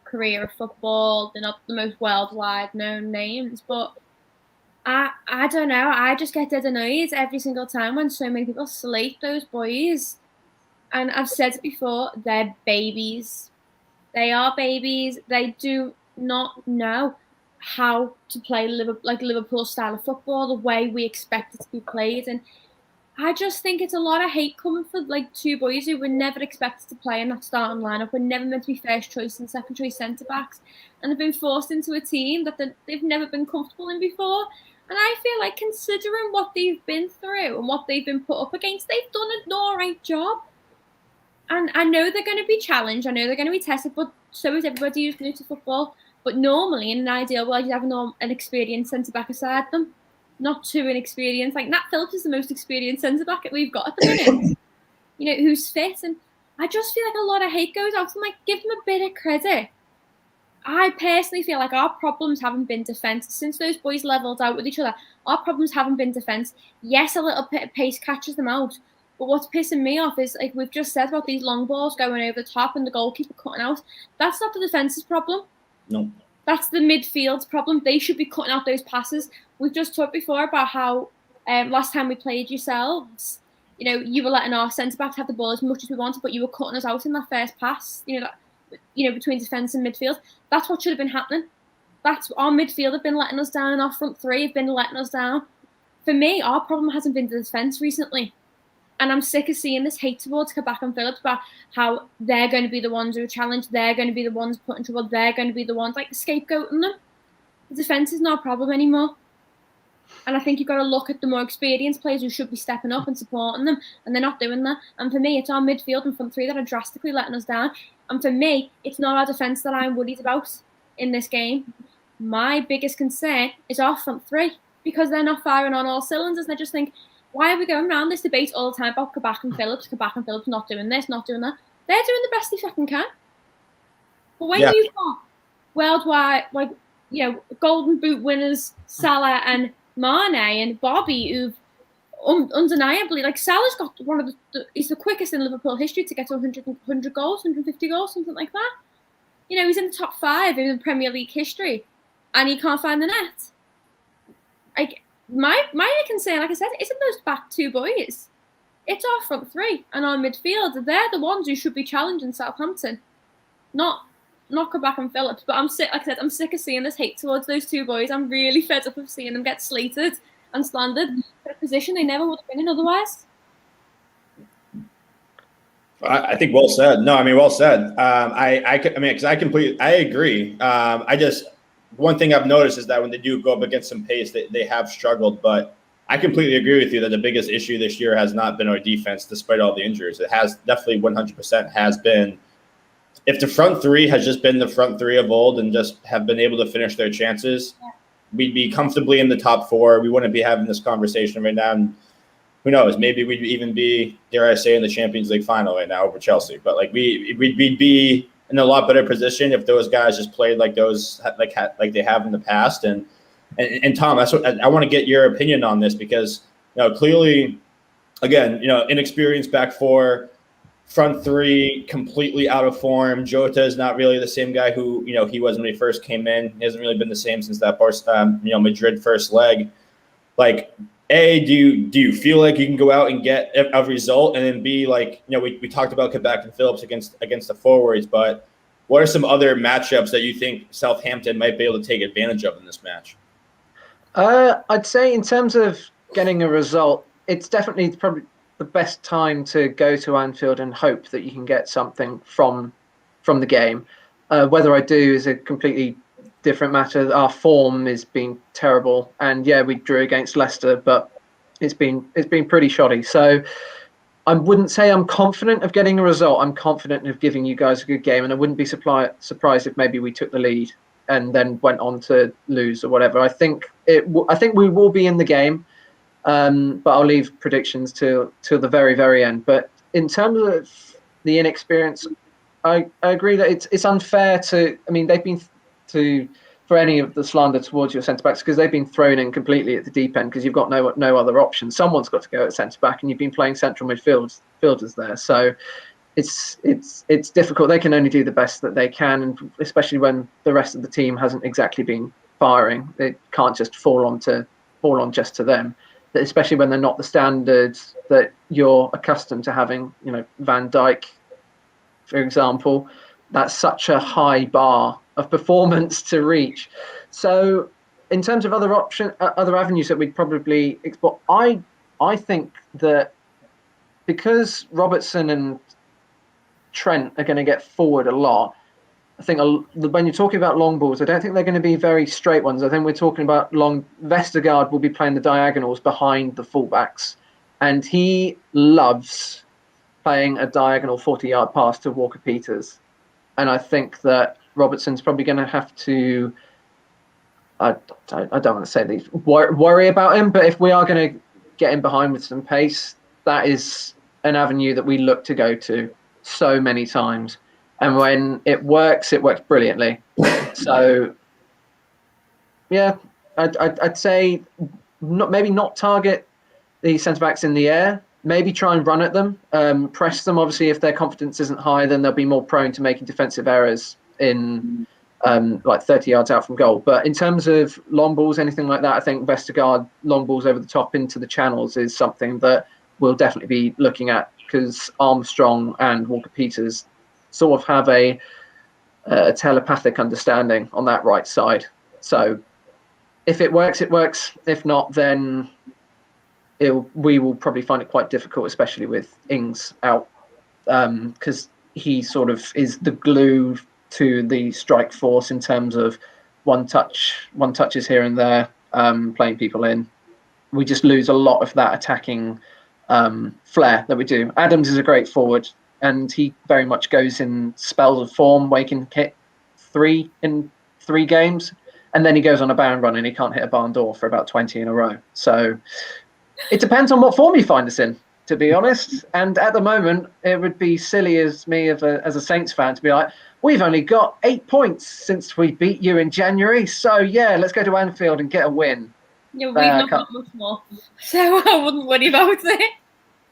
career of football. They're not the most worldwide known names, but I don't know. I just get dead annoyed every single time when so many people slate those boys. And I've said it before, they're babies. They are babies. They do not know how to play Liverpool style of football, the way we expect it to be played. And I just think it's a lot of hate coming for two boys who were never expected to play in that starting lineup, were never meant to be first choice and second choice centre backs, and they've been forced into a team that they've never been comfortable in before. And I feel like, considering what they've been through and what they've been put up against, they've done an alright job. And I know they're going to be challenged, I know they're going to be tested, but so is everybody who's new to football. But normally, in an ideal world, you'd have an experienced centre back aside them. Not too inexperienced. Nat Phillips is the most experienced centre-back that we've got at the minute, who's fit. And I just feel like a lot of hate goes out to them. Give them a bit of credit. I personally feel like our problems haven't been defence. Since those boys levelled out with each other, our problems haven't been defence. Yes, a little bit of pace catches them out. But what's pissing me off is, we've just said about these long balls going over the top and the goalkeeper cutting out. That's not the defence's problem. No. That's the midfield's problem. They should be cutting out those passes. We've just talked before about how last time we played yourselves, you were letting our centre-backs have the ball as much as we wanted, but you were cutting us out in that first pass, between defence and midfield. That's what should have been happening. That's our midfield have been letting us down, and our front three have been letting us down. For me, our problem hasn't been the defence recently. And I'm sick of seeing this hate towards Kabak and Phillips about how they're going to be the ones who are challenged, they're going to be the ones put in trouble, they're going to be the ones scapegoating them. The defence is not a problem anymore. And I think you've got to look at the more experienced players who should be stepping up and supporting them, and they're not doing that. And for me, it's our midfield and front three that are drastically letting us down. And for me, it's not our defence that I'm worried about in this game. My biggest concern is our front three, because they're not firing on all cylinders, and I just think, why are we going around this debate all the time about Kabak and Phillips not doing this, not doing that? They're doing the best they fucking can. But when you've got worldwide, Golden Boot winners, Salah and Mane and Bobby, who've undeniably, Salah's got he's the quickest in Liverpool history to get to 100 goals, 150 goals, something like that. He's in the top 5 in Premier League history, and he can't find the net. My concern, like I said, isn't those back two boys. It's our front three and our midfield. They're the ones who should be challenging Southampton, not Kabak and Phillips. But I'm sick. Like I said, I'm sick of seeing this hate towards those two boys. I'm really fed up of seeing them get slated and slandered for a position they never would have been in otherwise. I think well said. No, I mean, well said. Because I agree. One thing I've noticed is that when they do go up against some pace, they have struggled. But I completely agree with you that the biggest issue this year has not been our defense, despite all the injuries. It has definitely 100% has been. If the front three has just been the front three of old and just have been able to finish their chances, we'd be comfortably in the top 4. We wouldn't be having this conversation right now. And who knows? Maybe we'd even be, dare I say, in the Champions League final right now over Chelsea. But like we'd be in a lot better position if those guys just played like they have in the past. And Tom, that's what I want to get your opinion on this, because clearly, again, inexperienced back four, front three completely out of form. Jota is not really the same guy who he was when he first came in. He hasn't really been the same since that Madrid first leg. Like, A, do you feel like you can go out and get a result? And then B, like, we talked about Kabak and Phillips against the forwards, but what are some other matchups that you think Southampton might be able to take advantage of in this match? I'd say in terms of getting a result, it's definitely probably the best time to go to Anfield and hope that you can get something from the game. Whether I do is a completely different matter. Our form has been terrible, and yeah, we drew against Leicester, but it's been pretty shoddy. So I wouldn't say I'm confident of getting a result. I'm confident of giving you guys a good game, and I wouldn't be surprised if maybe we took the lead and then went on to lose or whatever. I think we will be in the game. But I'll leave predictions till the very, very end. But in terms of the inexperience, I agree that it's unfair to. I mean, they've been for any of the slander towards your centre backs, because they've been thrown in completely at the deep end, because you've got no other option. Someone's got to go at centre back, and you've been playing central midfielders there. So it's difficult. They can only do the best that they can, and especially when the rest of the team hasn't exactly been firing, it can't just fall on just to them. Especially when they're not the standards that you're accustomed to having. Van Dijk, for example, that's such a high bar of performance to reach. So in terms of other avenues that we'd probably explore, I think that because Robertson and Trent are going to get forward a lot, I think when you're talking about long balls, I don't think they're going to be very straight ones. I think we're talking about Vestergaard will be playing the diagonals behind the fullbacks, and he loves playing a diagonal 40-yard pass to Walker-Peters. And I think that Robertson's probably going to have to, I don't want to say these, worry about him, but if we are going to get him behind with some pace, that is an avenue that we look to go to so many times. And when it works brilliantly. So, yeah, I'd say maybe not target the centre-backs in the air. Maybe try and run at them, press them. Obviously, if their confidence isn't high, then they'll be more prone to making defensive errors in like 30 yards out from goal. But in terms of long balls, anything like that, I think Vestergaard long balls over the top into the channels is something that we'll definitely be looking at, because Armstrong and Walker-Peters sort of have a telepathic understanding on that right side. So if it works, it works. If not, then we will probably find it quite difficult, especially with Ings out, because he sort of is the glue to the strike force in terms of one touches here and there, playing people in. We just lose a lot of that attacking flair that we do. Adams is a great forward, and he very much goes in spells of form where he can hit 3 in 3 games, and then he goes on a barren run and he can't hit a barn door for about 20 in a row. So it depends on what form you find us in, to be honest. And at the moment, it would be silly as me as a Saints fan to be like, we've only got 8 points since we beat you in January, so yeah, let's go to Anfield and get a win. Yeah, we've not got much more, so I wouldn't worry about it.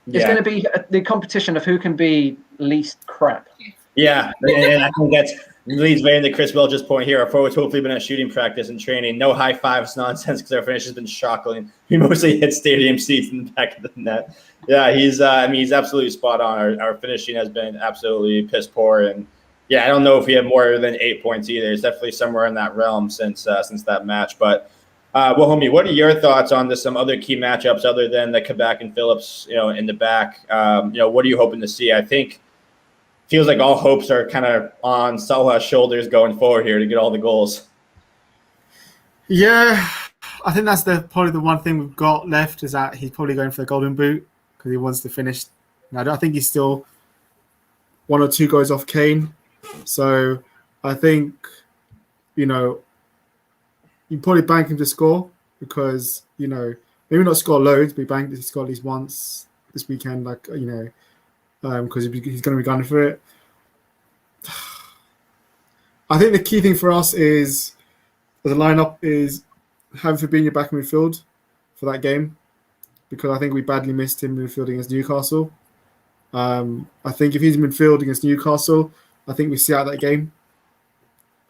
It's going to be the competition of who can be least crap. Yeah, and I think that leads right into Chris Welch's point here. Our forwards hopefully been at shooting practice and training. No high fives nonsense, because our finish has been shocking. We mostly hit stadium seats in the back of the net. Yeah, he's absolutely spot on. Our finishing has been absolutely piss poor, and yeah, I don't know if we have more than 8 points either. It's definitely somewhere in that realm since that match, but. Well, homie, what are your thoughts on some other key matchups other than the Kabak and Phillips, in the back? What are you hoping to see? I think feels like all hopes are kind of on Salah's shoulders going forward here to get all the goals. Yeah, I think that's probably the one thing we've got left, is that he's probably going for the golden boot because he wants to finish. I think he's still 1 or 2 goals off Kane. So I think, you probably bank him to score because, maybe not score loads, but he scored at least once this weekend, like, because he's going to be gunning for it. I think the key thing for us is the lineup is having Fabinho back in midfield for that game, because I think we badly missed him in midfield against Newcastle. I think if he's in midfield against Newcastle, I think we see out that game.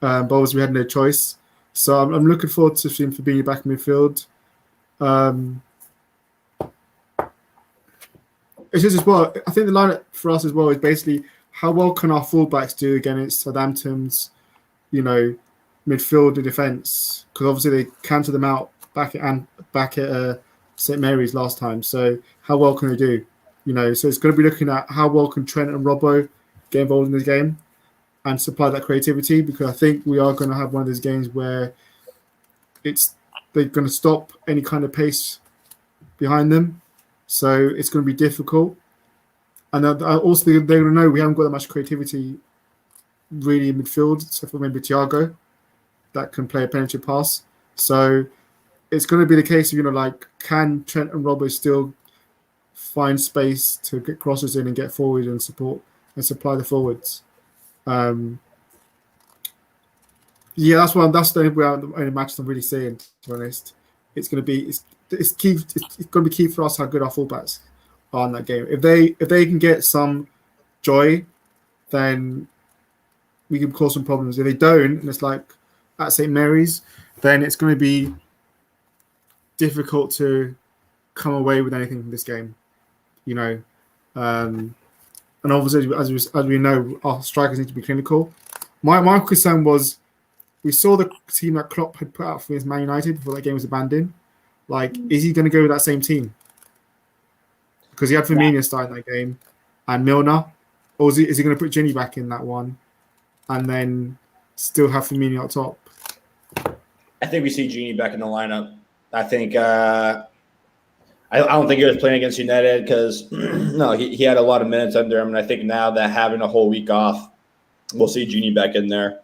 But obviously we had no choice. So I'm looking forward to seeing Fabinho back in midfield. It's just as well, I think the lineup for us as well is basically how well can our fullbacks do against Southampton's, midfield and defence, because obviously they counted them out back at St Mary's last time. So how well can they do? So it's going to be looking at how well can Trent and Robbo get involved in this game and supply that creativity, because I think we are going to have one of those games where they're going to stop any kind of pace behind them. So it's going to be difficult. And also they're going to know we haven't got that much creativity really in midfield, except for maybe Thiago, that can play a penetrative pass. So it's going to be the case of, can Trent and Robbo still find space to get crosses in and get forward and support and supply the forwards? That's the only match I'm really seeing, to be honest. It's going to be it's key. It's going to be key for us how good our fullbacks are in that game. If they can get some joy, then we can cause some problems. If they don't, and it's like at St Mary's, then it's going to be difficult to come away with anything from this game. And obviously, as we know, our strikers need to be clinical. My concern was, we saw the team that Klopp had put out for his Man United before that game was abandoned. Is he going to go with that same team? Because he had Firmino starting that game and Milner. Or is he going to put Ginny back in that one and then still have Firmino up top? I think we see Genie back in the lineup. I think I don't think he was playing against United because no, he had a lot of minutes under him, and I think now that having a whole week off, we'll see Genie back in there.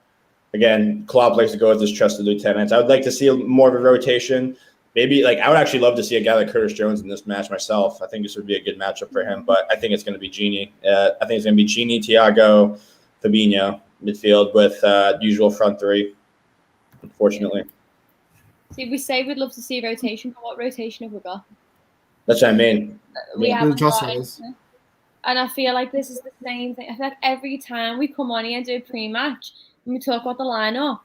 Again, Klopp likes to go with his trusted lieutenants. I would like to see more of a rotation. Maybe I would actually love to see a guy like Curtis Jones in this match myself. I think this would be a good matchup for him, but I think it's going to be Genie. I think it's going to be Genie, Thiago, Fabinho midfield with usual front three. Unfortunately. See, we say we'd love to see a rotation, but what rotation have we got? That's what I mean. We haven't got anything. And I feel like this is the same thing. I feel like every time we come on here and do a pre-match and we talk about the lineup,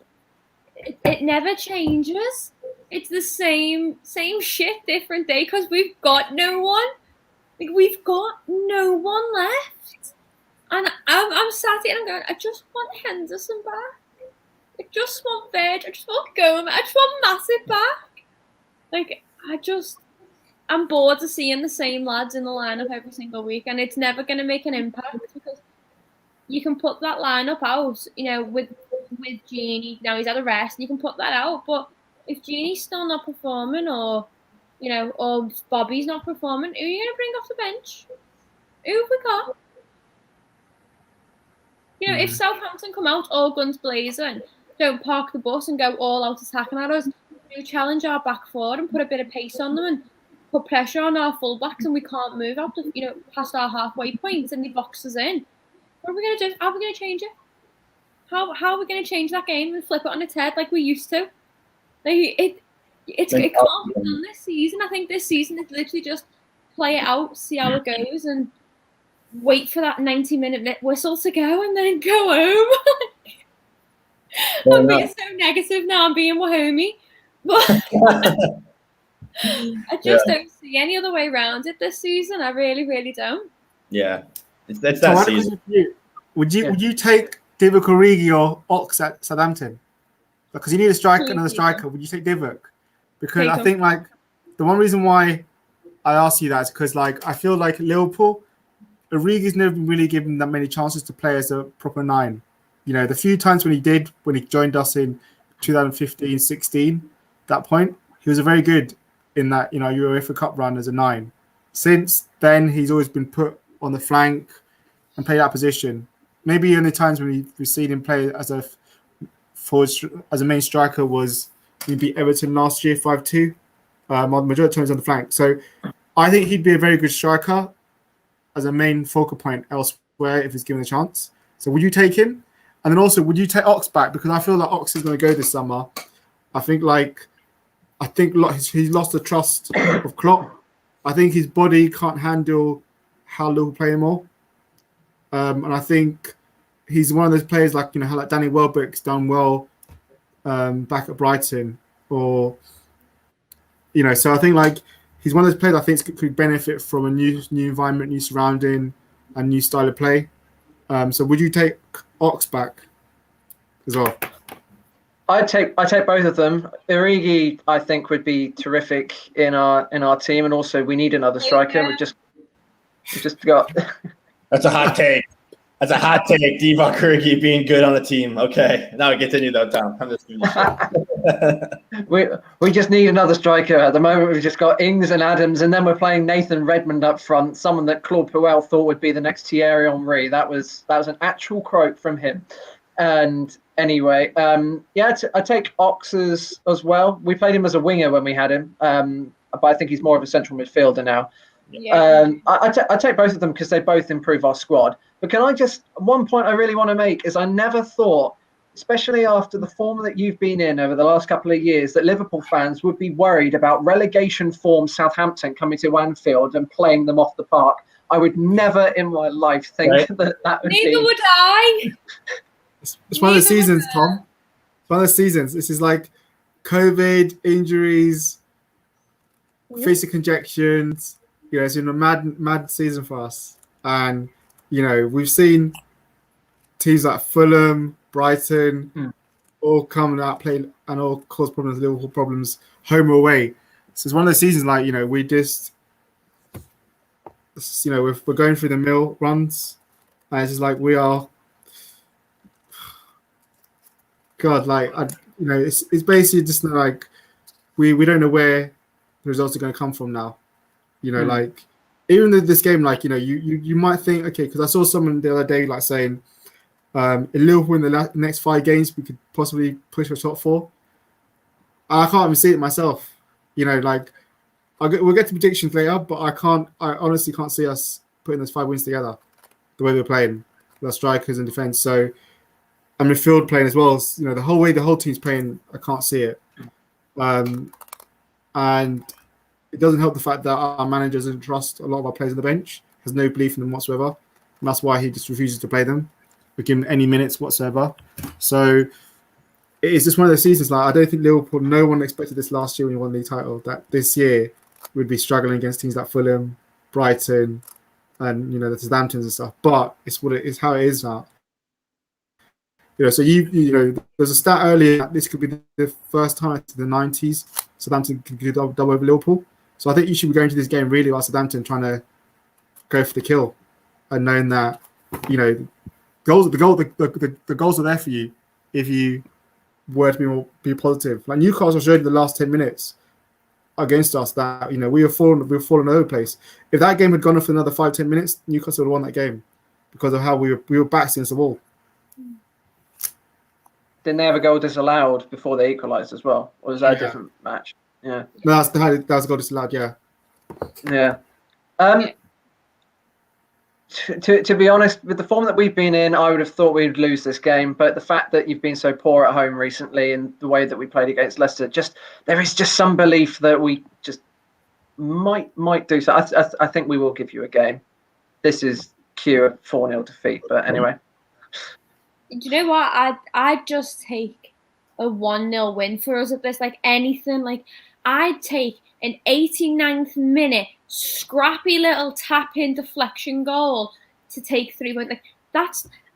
it never changes. It's the same shit, different day, because we've got no one. We've got no one left. And I'm sat here and I'm going, I just want Henderson back. I just want Veg. I just want Gomez. I just want Massive back. I'm bored of seeing the same lads in the lineup every single week, and it's never going to make an impact, because you can put that lineup out, with Genie. Now he's had a rest, and you can put that out. But if Genie's still not performing, or Bobby's not performing, who are you going to bring off the bench? Who have we got? If Southampton come out all guns blazing, don't park the bus and go all out attacking at us, challenge our back four and put a bit of pace on them and put pressure on our fullbacks, and we can't move out past our halfway point and the boxes in. What are we going to do? How are we going to change it? How are we going to change that game and flip it on its head like we used to? It can't be done this season. I think this season is literally just play it out, see how it goes, and wait for that 90-minute whistle to go and then go home. I'm being so negative now. I'm being Wahomey. But I just don't see any other way around it this season. I really, really don't. Yeah. It's that season. Would you take Divock Origi or Ox at Southampton? Because you need another striker. Would you take Divock? Because I think the one reason why I ask you that is because I feel like Liverpool, Origi's never been really given that many chances to play as a proper 9. The few times when he joined us in 2015-16, that point, he was very good in that, UEFA Cup run as a 9. Since then, he's always been put on the flank and play that position. Maybe the only times when we've seen him play as a forward, as a main striker was we beat Everton last year 5-2. on the majority of times on the flank. So I think he'd be a very good striker as a main focal point elsewhere if he's given a chance. So would you take him? And then also, would you take Ox back? Because I feel like Ox is going to go this summer. I think he's lost the trust of Klopp. I think his body can't handle how Liverpool play him all. And I think he's one of those players like how like Danny Welbeck's done well back at Brighton, or so I think like he's one of those players I think could benefit from a new environment, new surrounding, and new style of play. So would you take Ox back as well? I take both of them. Origi, I think, would be terrific in our team, and also we need another striker. We've just got. That's a hot take. That's a hot take. Divock Origi being good on the team. Okay, now we continue though, Tom. I'm just we just need another striker. At the moment, we've just got Ings and Adams, and then we're playing Nathan Redmond up front, someone that Claude Puel thought would be the next Thierry Henry. That was an actual quote from him. And anyway, I take Ox as well. We played him as a winger when we had him, but I think he's more of a central midfielder now. Yeah. I take both of them because they both improve our squad. But one point I really want to make is I never thought, especially after the form that you've been in over the last couple of years, that Liverpool fans would be worried about relegation form Southampton coming to Anfield and playing them off the park. I would never in my life think that would Neither would I. It's one of the seasons, Tom. It's one of the seasons. This is like COVID, injuries, facing conjections. It's been a mad season for us. And, we've seen teams like Fulham, Brighton, all come out, play, and all cause problems, Liverpool problems, home or away. So it's one of the seasons like, we just, we're going through the mill runs. And it's just like we are. God, it's basically just like we don't know where the results are going to come from now. Like even this game, like you might think, okay, because I saw someone the other day like saying, in Liverpool in the next 5 games we could possibly push for top 4. I can't even see it myself. Like we'll get to predictions later, but I honestly can't see us putting those 5 wins together the way we're playing, the strikers and defense. So. And midfield playing as well. The whole way the whole team's playing, I can't see it. And it doesn't help the fact that our manager doesn't trust a lot of our players on the bench, has no belief in them whatsoever. And that's why he just refuses to play them or give them any minutes whatsoever. So it's just one of those seasons. Like I don't think Liverpool, no one expected this last year when we won the title, that this year we'd be struggling against teams like Fulham, Brighton, and the Southamptons and stuff. But it's how it is now. So there's a stat earlier that this could be the first time in the 90s Southampton could double over Liverpool. So I think you should be going to this game really about Southampton trying to go for the kill, and knowing that the goals are there for you if you were to be positive. Like Newcastle showed in the last 10 minutes against us that we were falling over place. If that game had gone on for another 5-10 minutes, Newcastle would have won that game because of how we were backs against the wall. Didn't they have a goal disallowed before they equalised as well? Or was that a different match? Yeah. No, that's a goal disallowed, yeah. Yeah. To be honest, with the form that we've been in, I would have thought we'd lose this game. But the fact that you've been so poor at home recently and the way that we played against Leicester, there is just some belief that we just might do so. I think we will give you a game. This is cue a 4-0 defeat. But anyway. Do you know what? I'd just take a 1-0 win for us at this. Like anything. Like I'd take an 89th minute scrappy little tap-in deflection goal to take 3 points. Like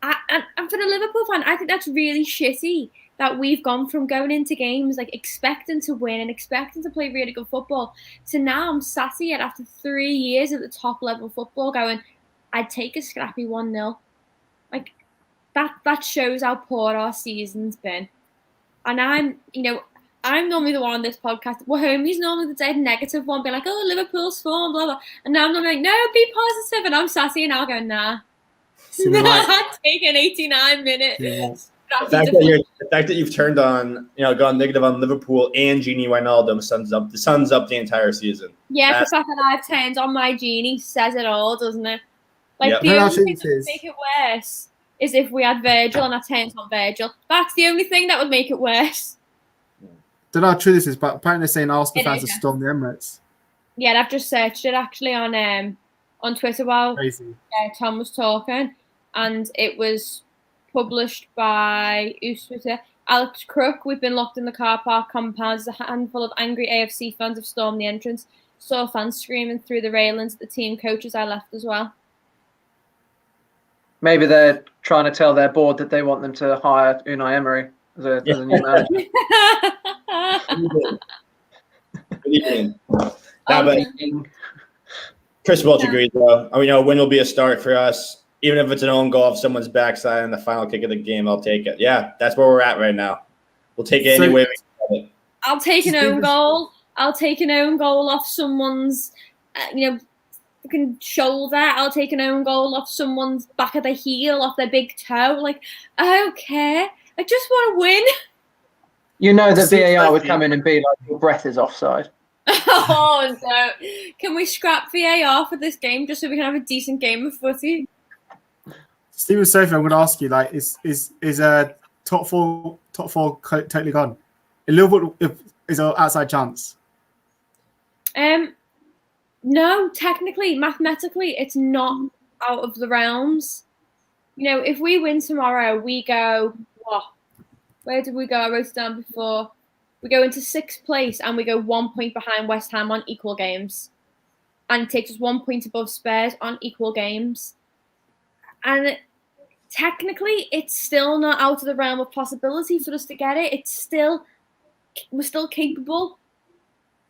and for the Liverpool fan, I think that's really shitty that we've gone from going into games like expecting to win and expecting to play really good football to now I'm sassy after 3 years at the top level football going, I'd take a scrappy 1-0. Like that shows how poor our season's been. And I'm normally the one on this podcast. Well, he's normally the dead negative one, being like, oh, Liverpool's form, blah, blah. And now I'm like, no, be positive. And I'm sassy and I'll go, nah. I'd take an 89 minutes. The fact that you've turned on, gone negative on Liverpool and Gini Wijnaldum sums up the entire season. Yeah, the fact that I've turned on my Genie says it all, doesn't it? Like, Yep. the only thing that would make it worse is if we had Virgil and I turned on Virgil. That's the only thing that would make it worse. Don't know how true this is, but apparently they're saying Arsenal fans have stormed the Emirates. Yeah, I've just searched it actually on Twitter while Tom was talking, and it was published by Twitter. Alex Crook, we've been locked in the car park compound as a handful of angry AFC fans have stormed the entrance. Saw fans screaming through the railings at the team coaches I left as well. Maybe they're trying to tell their board that they want them to hire Unai Emery as a new manager. But Chris Welch agrees, though. I mean, a win will be a start for us. Even if it's an own goal off someone's backside in the final kick of the game, I'll take it. Yeah, that's where we're at right now. We'll take it any way we can. I'll take an own goal. I'll take an own goal off someone's, fucking shoulder. I'll take an own goal off someone's back of the heel, off their big toe. Like, I don't care. I just want to win. You know that VAR would come in and be like, your breath is offside. Oh, no. Can we scrap VAR for this game just so we can have a decent game of footy? Stephen Sophie, I'm going to ask you, like, is top four totally gone? In Liverpool, is an outside chance? No, technically, mathematically, it's not out of the realms. If we win tomorrow, we go, what? Where did we go? I wrote it down before. We go into 6th place and we go 1 point behind West Ham on equal games. And it takes us 1 point above Spurs on equal games. And technically, it's still not out of the realm of possibility for us to get it. We're still capable.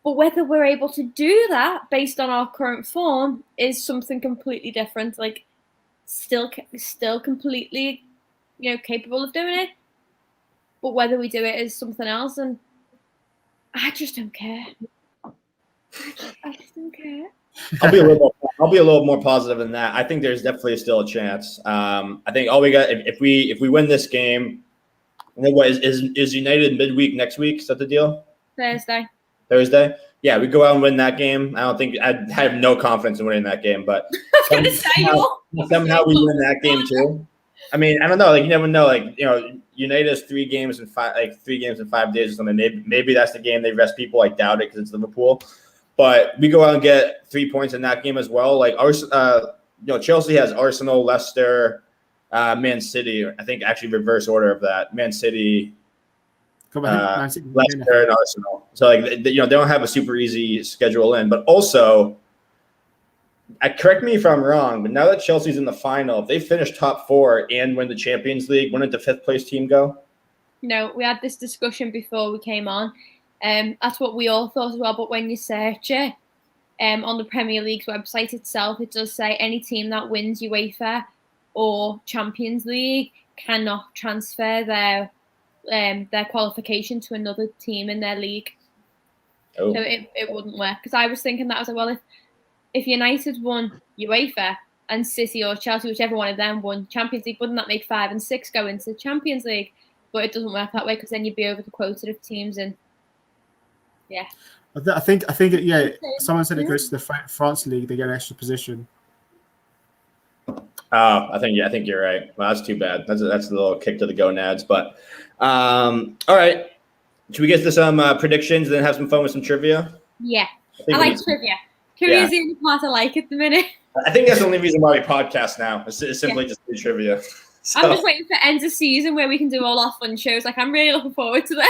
But whether we're able to do that based on our current form is something completely different. Like, still completely, capable of doing it. But whether we do it is something else, and I just don't care. I just don't care. I'll be a little more positive than that. I think there's definitely still a chance. I think all we got if we win this game, and then what is United midweek next week? Is that the deal? Thursday. Yeah, we go out and win that game. I have no confidence in winning that game, but somehow we win that game too. I mean, I don't know. Like, you never know. Like, United has 3 games in 5 days or something. Maybe that's the game they rest people. I doubt it because it's Liverpool. But we go out and get 3 points in that game as well. Like, Chelsea has Arsenal, Leicester, Man City. I think actually reverse order of that. Man City, Leicester, and Arsenal. So like, they don't have a super easy schedule in. But also, correct me if I'm wrong, but now that Chelsea's in the final, if they finish top 4 and win the Champions League, wouldn't the 5th place team go? No, we had this discussion before we came on. That's what we all thought as well. But when you search it on the Premier League's website itself, it does say any team that wins UEFA or Champions League cannot transfer their qualification to another team in their league. Oh. So it wouldn't work. Because I was thinking that, I was like, well, if United won UEFA and City or Chelsea, whichever one of them won Champions League, wouldn't that make 5 and 6 go into Champions League? But it doesn't work that way because then you'd be over the quota of teams, and yeah. I think someone said it goes to the France League, they get an extra position. Oh, I think you're right. Well, that's too bad. That's a little kick to the gonads. But all right, should we get to some predictions and then have some fun with some trivia? Yeah, I like trivia. Trivia is the only part I like at the minute. I think that's the only reason why we podcast now. Is simply just do trivia. So. I'm just waiting for end of season where we can do all our fun shows. Like, I'm really looking forward to them.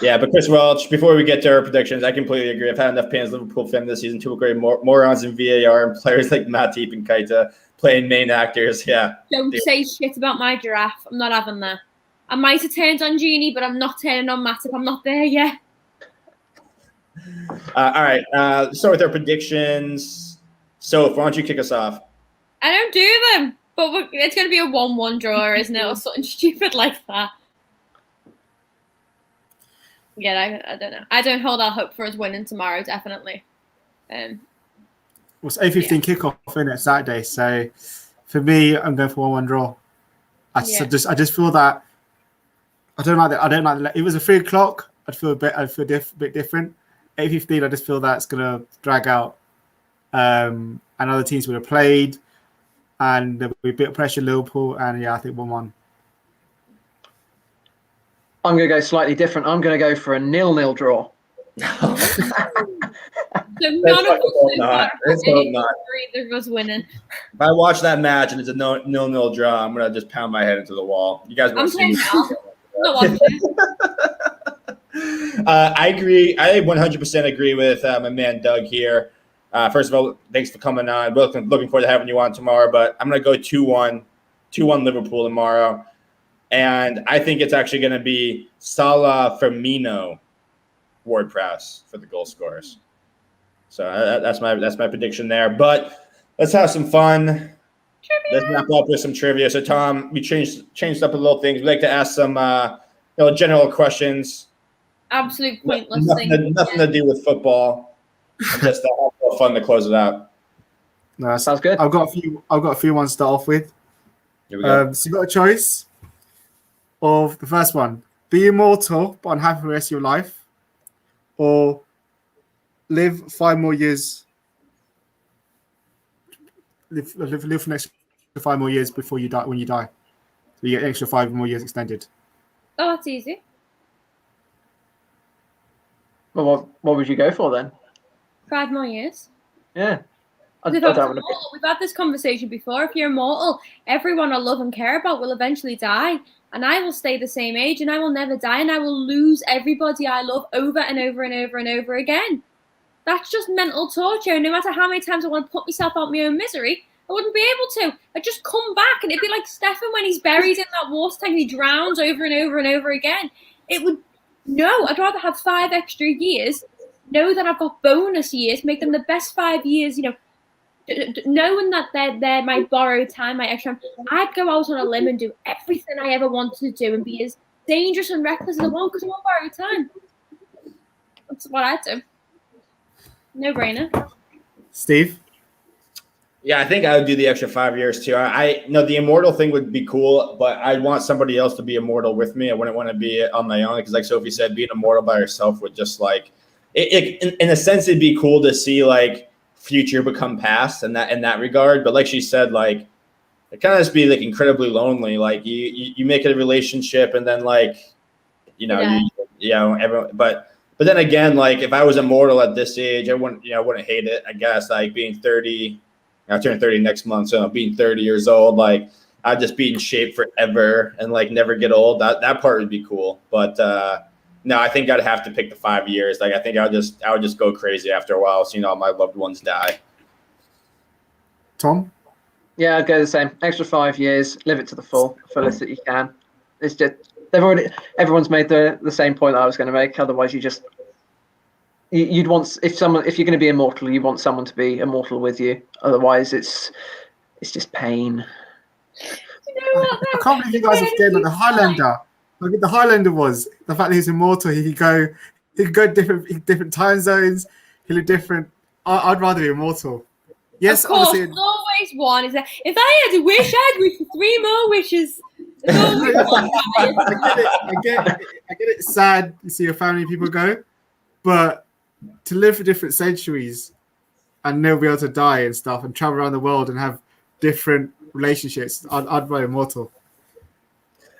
Yeah, but Chris Welch, before we get to our predictions, I completely agree. I've had enough pain as Liverpool fan this season to agree morons in VAR and players like Matip and Keita playing main actors. Yeah. Don't say shit about my giraffe. I'm not having that. I might have turned on Genie, but I'm not turning on Matip. I'm not there yet. All right. Start with our predictions. So, why don't you kick us off? I don't do them, but it's going to be a 1-1 draw, isn't it? Or something stupid like that. Yeah, I don't know. I don't hold out hope for us winning tomorrow, definitely. Well, it's 8:15 kickoff, isn't it, Saturday? So, for me, I'm going for 1-1 draw. I just feel that I don't like that. I don't like that. If it was a 3 o'clock, I'd feel a bit different. 8:15, I just feel that it's gonna drag out, and other teams would have played, and there would be a bit of pressure. Liverpool, and I think 1-1. I'm going to go slightly different. I'm going to go for a 0-0 draw. So none of us not. either of us winning. If I watch that match and it's a 0-0 draw, I'm gonna just pound my head into the wall. You guys want to see me? No one. I agree. I 100% agree with my man Doug here. First of all, thanks for coming on. Looking forward to having you on tomorrow. But I'm gonna go 2-1 Liverpool tomorrow, and I think it's actually gonna be Salah, Firmino, Ward-Prowse for the goal scorers. So that's my prediction there. But let's have some fun. Trivia. Let's wrap up with some trivia. So Tom, we changed up a little things. We like to ask some general questions. Absolute pointless Nothing to do with football. And just have a little fun to close it out. No, that sounds good. I've got a few ones to start off with. Here we go. So you've got a choice of the first one: be immortal but unhappy for the rest of your life, or live 5 more years. Live for the next 5 more years before you die. When you die, so you get extra 5 more years extended. Oh, that's easy. Well, what would you go for then? 5 more years. Yeah. We've had this conversation before. If you're immortal, everyone I love and care about will eventually die, and I will stay the same age, and I will never die, and I will lose everybody I love over and over and over and over again. That's just mental torture. No matter how many times I want to put myself out my own misery, I wouldn't be able to. I'd just come back, and it'd be like Stefan when he's buried in that water tank and he drowns over and over and over again. I'd rather have 5 extra years, know that I've got bonus years, make them the best 5 years, knowing that they're my borrowed time, my extra time. I'd go out on a limb and do everything I ever wanted to do and be as dangerous and reckless as I want because I want borrowed time. That's what I'd do. No brainer. Steve? Yeah, I think I would do the extra 5 years too. I know the immortal thing would be cool, but I'd want somebody else to be immortal with me. I wouldn't want to be on my own because, like Sophie said, being immortal by yourself would just in a sense, it'd be cool to see future become past in that regard. But like she said, it kind of just be incredibly lonely. You make it a relationship and then everyone. But then again, if I was immortal at this age, I wouldn't hate it. I guess being 30, I turn 30 next month, so being 30 years old, I'd just be in shape forever and never get old. That part would be cool. But no, I think I'd have to pick the 5 years. I think I would just go crazy after a while, seeing all my loved ones die. Tom? Yeah, I'd go the same. Extra 5 years, live it to the fullest that you can. It's just everyone's made the same point that I was going to make. Otherwise, you'd want if you're going to be immortal, you want someone to be immortal with you. Otherwise, it's just pain. I can't believe you guys are scared of the Highlander. The Highlander was the fact that he's immortal. He could go different time zones. He look different. I'd rather be immortal. Yes, of course. obviously. There's always one. Is that if I had a wish, I'd wish for 3 more wishes. I get it. It's sad you see your family people go, but to live for different centuries and never be able to die and stuff and travel around the world and have different relationships, I'd be immortal.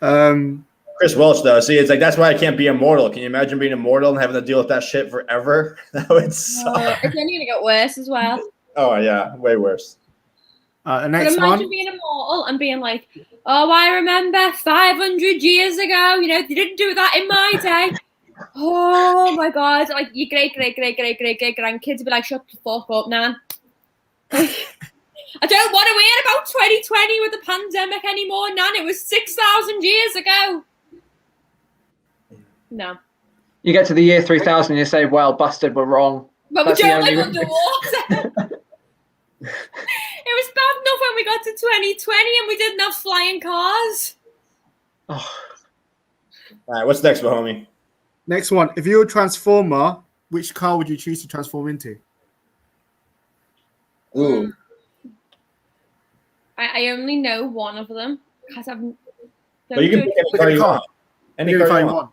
Chris Welch, though, see, it's that's why I can't be immortal. Can you imagine being immortal and having to deal with that shit forever? That would suck. It's only going to get worse as well. Oh, yeah, way worse. The next but imagine being immortal and being I remember 500 years ago, they didn't do that in my day. Oh my God, your great grandkids would be shut the fuck up, Nan. I don't want to hear about 2020 with the pandemic anymore, Nan. It was 6,000 years ago. No. You get to the year 3000 and you say, well, busted, we're wrong. But we don't live underwater. It was bad enough when we got to 2020 and we didn't have flying cars. Oh. All right, what's next, homie? Next one. If you were a transformer, which car would you choose to transform into? Ooh. I only know one of them because But you can pick any car you want. Any car you want.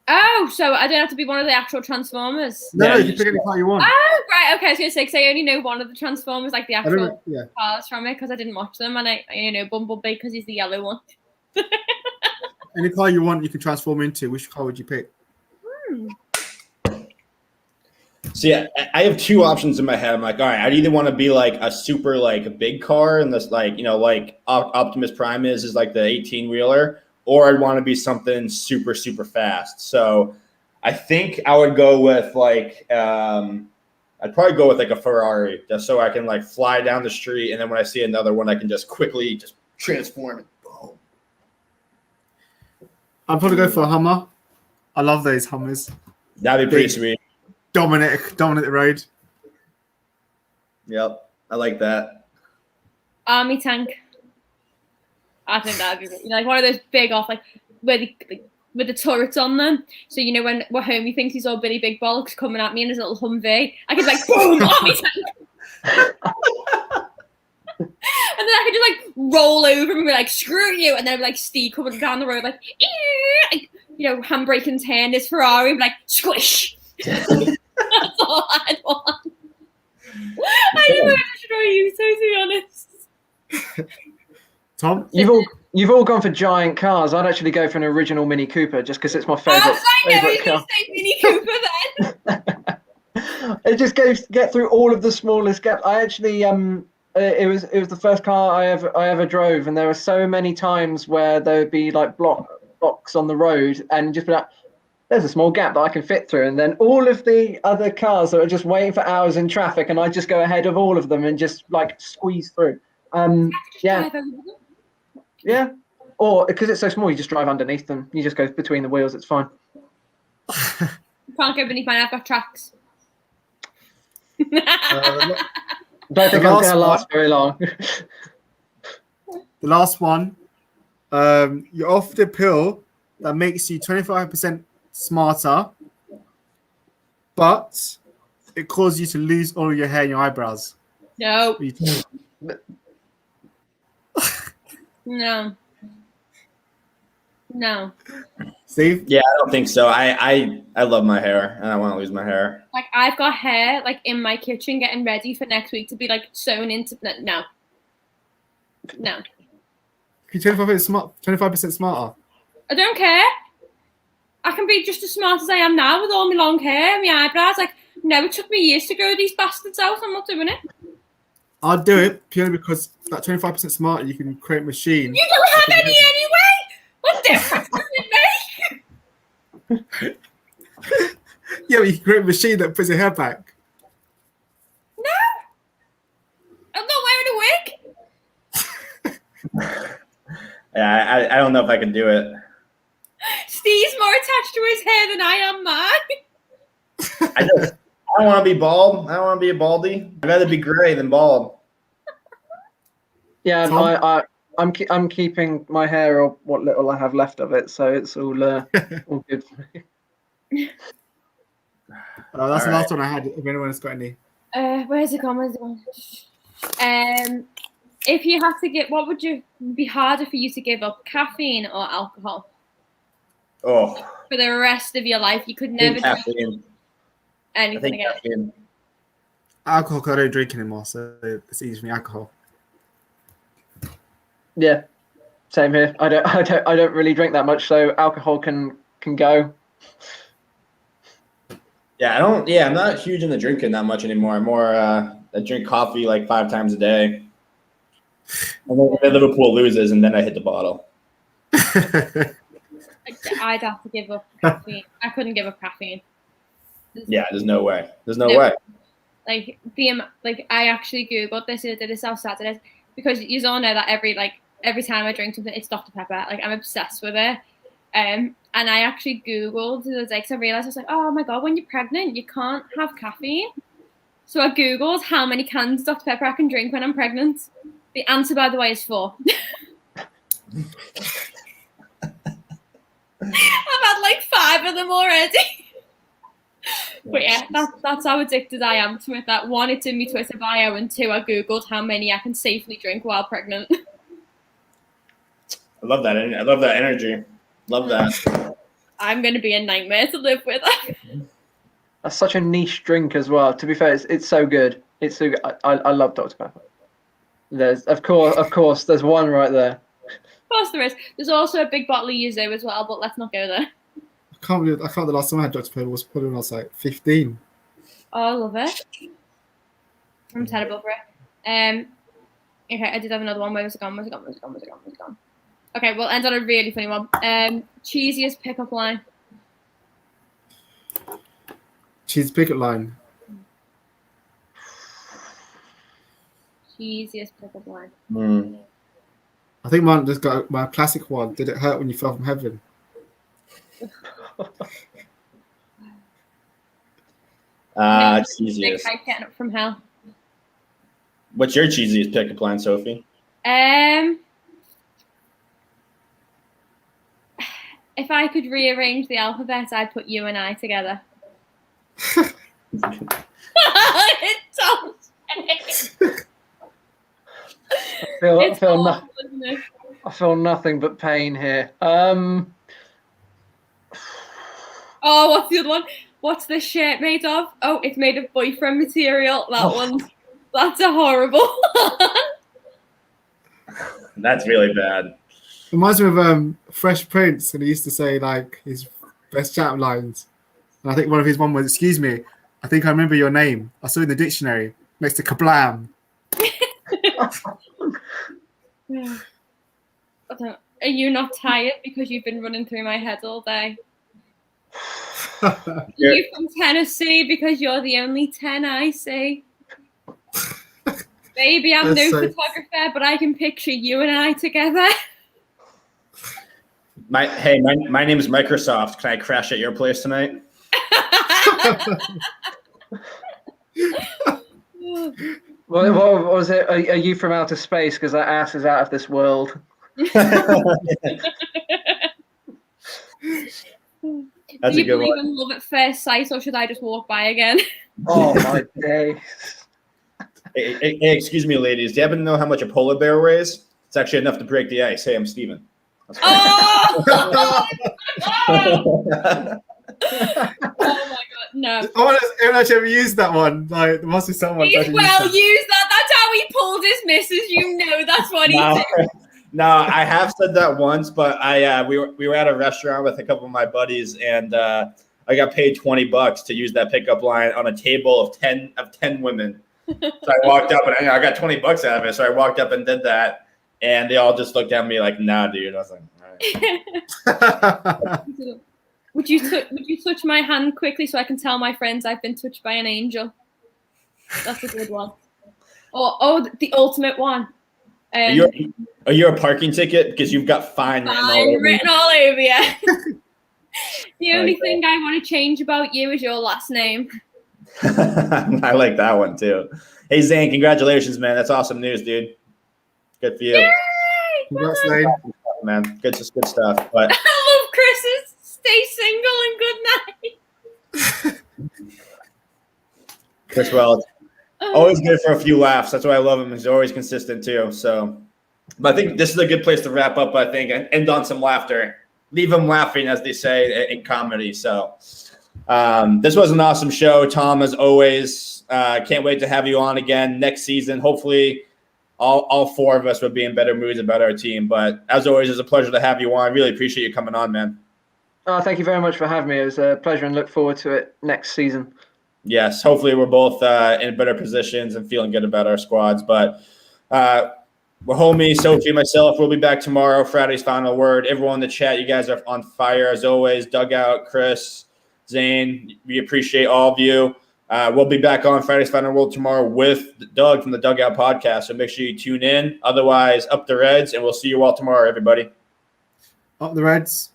Oh, so I don't have to be one of the actual Transformers? No, you can pick any car you want. Oh, right. Okay, I was going to say, because I only know one of the Transformers, like the actual cars from it, because I didn't watch them. And I know Bumblebee because he's the yellow one. Any car you want, you can transform into. Which car would you pick? So yeah, I have two options in my head. I'm like, all right, I'd either want to be like a super like a big car, and this like like Optimus Prime is like the 18-wheeler, or I'd want to be something super super fast. So I think I would go with like I'd probably go with like a Ferrari, just so I can like fly down the street, and then when I see another one, I can just quickly just transform it. Boom. I'd probably go for a Hummer. I love those Hummers. That'd be pretty sweet. Dominate the road. Yep, I like that. Army tank. I think that'd be like one of those big off, like with the turrets on them. So when Homie thinks he's all Billy Big Bollocks coming at me in his little Humvee, I could like boom, army tank. And then I could just like roll over and be like, screw you, and then I'd be like Steve coming down the road like handbrake turn this Ferrari, and be like squish. That's all I'd want. I didn't want to destroy you, so to be honest. Tom, you've all gone for giant cars. I'd actually go for an original Mini Cooper just because it's my favorite car. Say Mini Cooper then. It just get through all of the smallest gaps. I actually it was the first car I ever drove, and there were so many times where there would be like blocks on the road, and just be like, there's a small gap that I can fit through, and then all of the other cars that are just waiting for hours in traffic, and I just go ahead of all of them and just like squeeze through. Yeah. Or because it's so small, you just drive underneath them. You just go between the wheels. It's fine. You can't go beneath mine. I've got tracks. Don't think I'm going to last very long. The last one, you're off the pill that makes you 25% smarter, but it causes you to lose all of your hair and your eyebrows. No. No. Steve? Yeah, I don't think so. I love my hair, and I want to lose my hair. Like I've got hair like in my kitchen getting ready for next week to be like sewn into. No. You're 25% smarter. I don't care. I can be just as smart as I am now with all my long hair and my eyebrows. Like, no, it took me years to grow these bastards out. I'm not doing it. I'll do it purely because that 25% smarter, you can create a machine. You don't have any anyway. What difference does it make? Yeah, but you can create a machine that puts your hair back. No. I'm not wearing a wig. Yeah, I don't know if I can do it. Steve's more attached to his hair than I am mine. I don't want to be bald. I don't want to be a baldy. I'd rather be gray than bald. Yeah, I'm keeping my hair or what little I have left of it, so it's all good for me. That's the last one I had. If anyone has got any. Where's it gone? If you had to give, what would you be harder for you to give up, caffeine or alcohol? Oh. For the rest of your life, you could never drink anything again. Caffeine. Alcohol, because I don't drink anymore, so it's easy for me. Alcohol. Yeah, same here. I don't really drink that much, so alcohol can go. Yeah, I'm not huge into drinking that much anymore. I'm more I drink coffee like 5 times a day. And then Liverpool loses, and then I hit the bottle. I'd have to give up caffeine. I couldn't give up caffeine. There's no way. There's no way. Like I actually googled this. I did this on Saturday because you all know that every time I drink something, it's Dr. Pepper. Like I'm obsessed with it. And I actually googled the other day because I realized I was like, oh my god, when you're pregnant, you can't have caffeine. So I googled how many cans of Dr. Pepper I can drink when I'm pregnant. The answer, by the way, is 4. I've had like 5 of them already. But yeah, that's how addicted I am to it. That 1, it's in my Twitter bio, and 2, I googled how many I can safely drink while pregnant. I love that. I love that energy. Love that. I'm going to be a nightmare to live with. That's such a niche drink as well. To be fair, it's so good. It's so good. I love Dr. Pepper. There's of course there's one right there. Of course there is. There's also a big bottle of Yuzu as well, but let's not go there. I can't the last time I had Dr. Pepper was probably when I was like 15. Oh, I love it. I'm terrible for it. Okay, I did have another one. Where was it gone? Okay, we'll end on a really funny one. Cheesiest pickup line. Cheese pickup line. Cheesiest pickup line. I think mine just got my classic one. Did it hurt when you fell from heaven? Cheesiest. Big getting up from hell. What's your cheesiest pickup line, Sophie? If I could rearrange the alphabet, I'd put you and I together. It sounds I feel nothing but pain here. Oh, what's the other one? What's this shirt made of? Oh, it's made of boyfriend material. That's a horrible one. That's really bad. Reminds me of Fresh Prince, and he used to say like his best chat lines. And I think one of his one was, "Excuse me, I think I remember your name. I saw it in the dictionary next to kablam." Are you not tired because you've been running through my head all day? Are you from Tennessee because you're the only 10 I see? Baby, I'm no photographer, but I can picture you and I together. My name is Microsoft. Can I crash at your place tonight? What was it? Are you from outer space? Because that ass is out of this world. That's Do a you good believe one. in love at first sight, or should I just walk by again? Oh my days. Hey, excuse me, ladies. Do you happen to know how much a polar bear weighs? It's actually enough to break the ice. Hey, I'm Steven. Oh! Oh my god, no. Everyone actually ever used that one. Like, there must be someone. He's well used that. That's how he pulled his missus. You know, that's what he did. No, I have said that once, but we were at a restaurant with a couple of my buddies, and I got paid $20 to use that pickup line on a table of 10 women. So I walked up and I got $20 out of it. So I walked up and did that, and they all just looked at me like, "Nah, dude." I was like, "All right." Would you touch my hand quickly so I can tell my friends I've been touched by an angel? That's a good one. Oh, the ultimate one. Are you a parking ticket? Because you've got fine written all over you. The only thing I want to change about you is your last name. I like that one too. Hey Zane, congratulations, man. That's awesome news, dude. Good for you. Yay! Congrats, Lane. Man, good stuff. But I love Chris's stay single and good night. Chris Wells, always good for a few laughs. That's why I love him. He's always consistent too. So, but I think this is a good place to wrap up. I think and end on some laughter. Leave them laughing, as they say in comedy. So, this was an awesome show, Tom. As always, can't wait to have you on again next season. Hopefully, all four of us would be in better moods about our team. But as always, it's a pleasure to have you on. I really appreciate you coming on, man. Oh, thank you very much for having me. It was a pleasure and look forward to it next season. Yes, hopefully we're both in better positions and feeling good about our squads. But we're homie, Sophie, myself. We'll be back tomorrow. Friday's final word. Everyone in the chat, you guys are on fire as always. Dugout, Chris, Zane, we appreciate all of you. We'll be back on Friday's final word tomorrow with Doug from the Dugout Podcast. So make sure you tune in. Otherwise, up the Reds, and we'll see you all tomorrow, everybody. Up the Reds.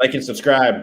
Like and subscribe.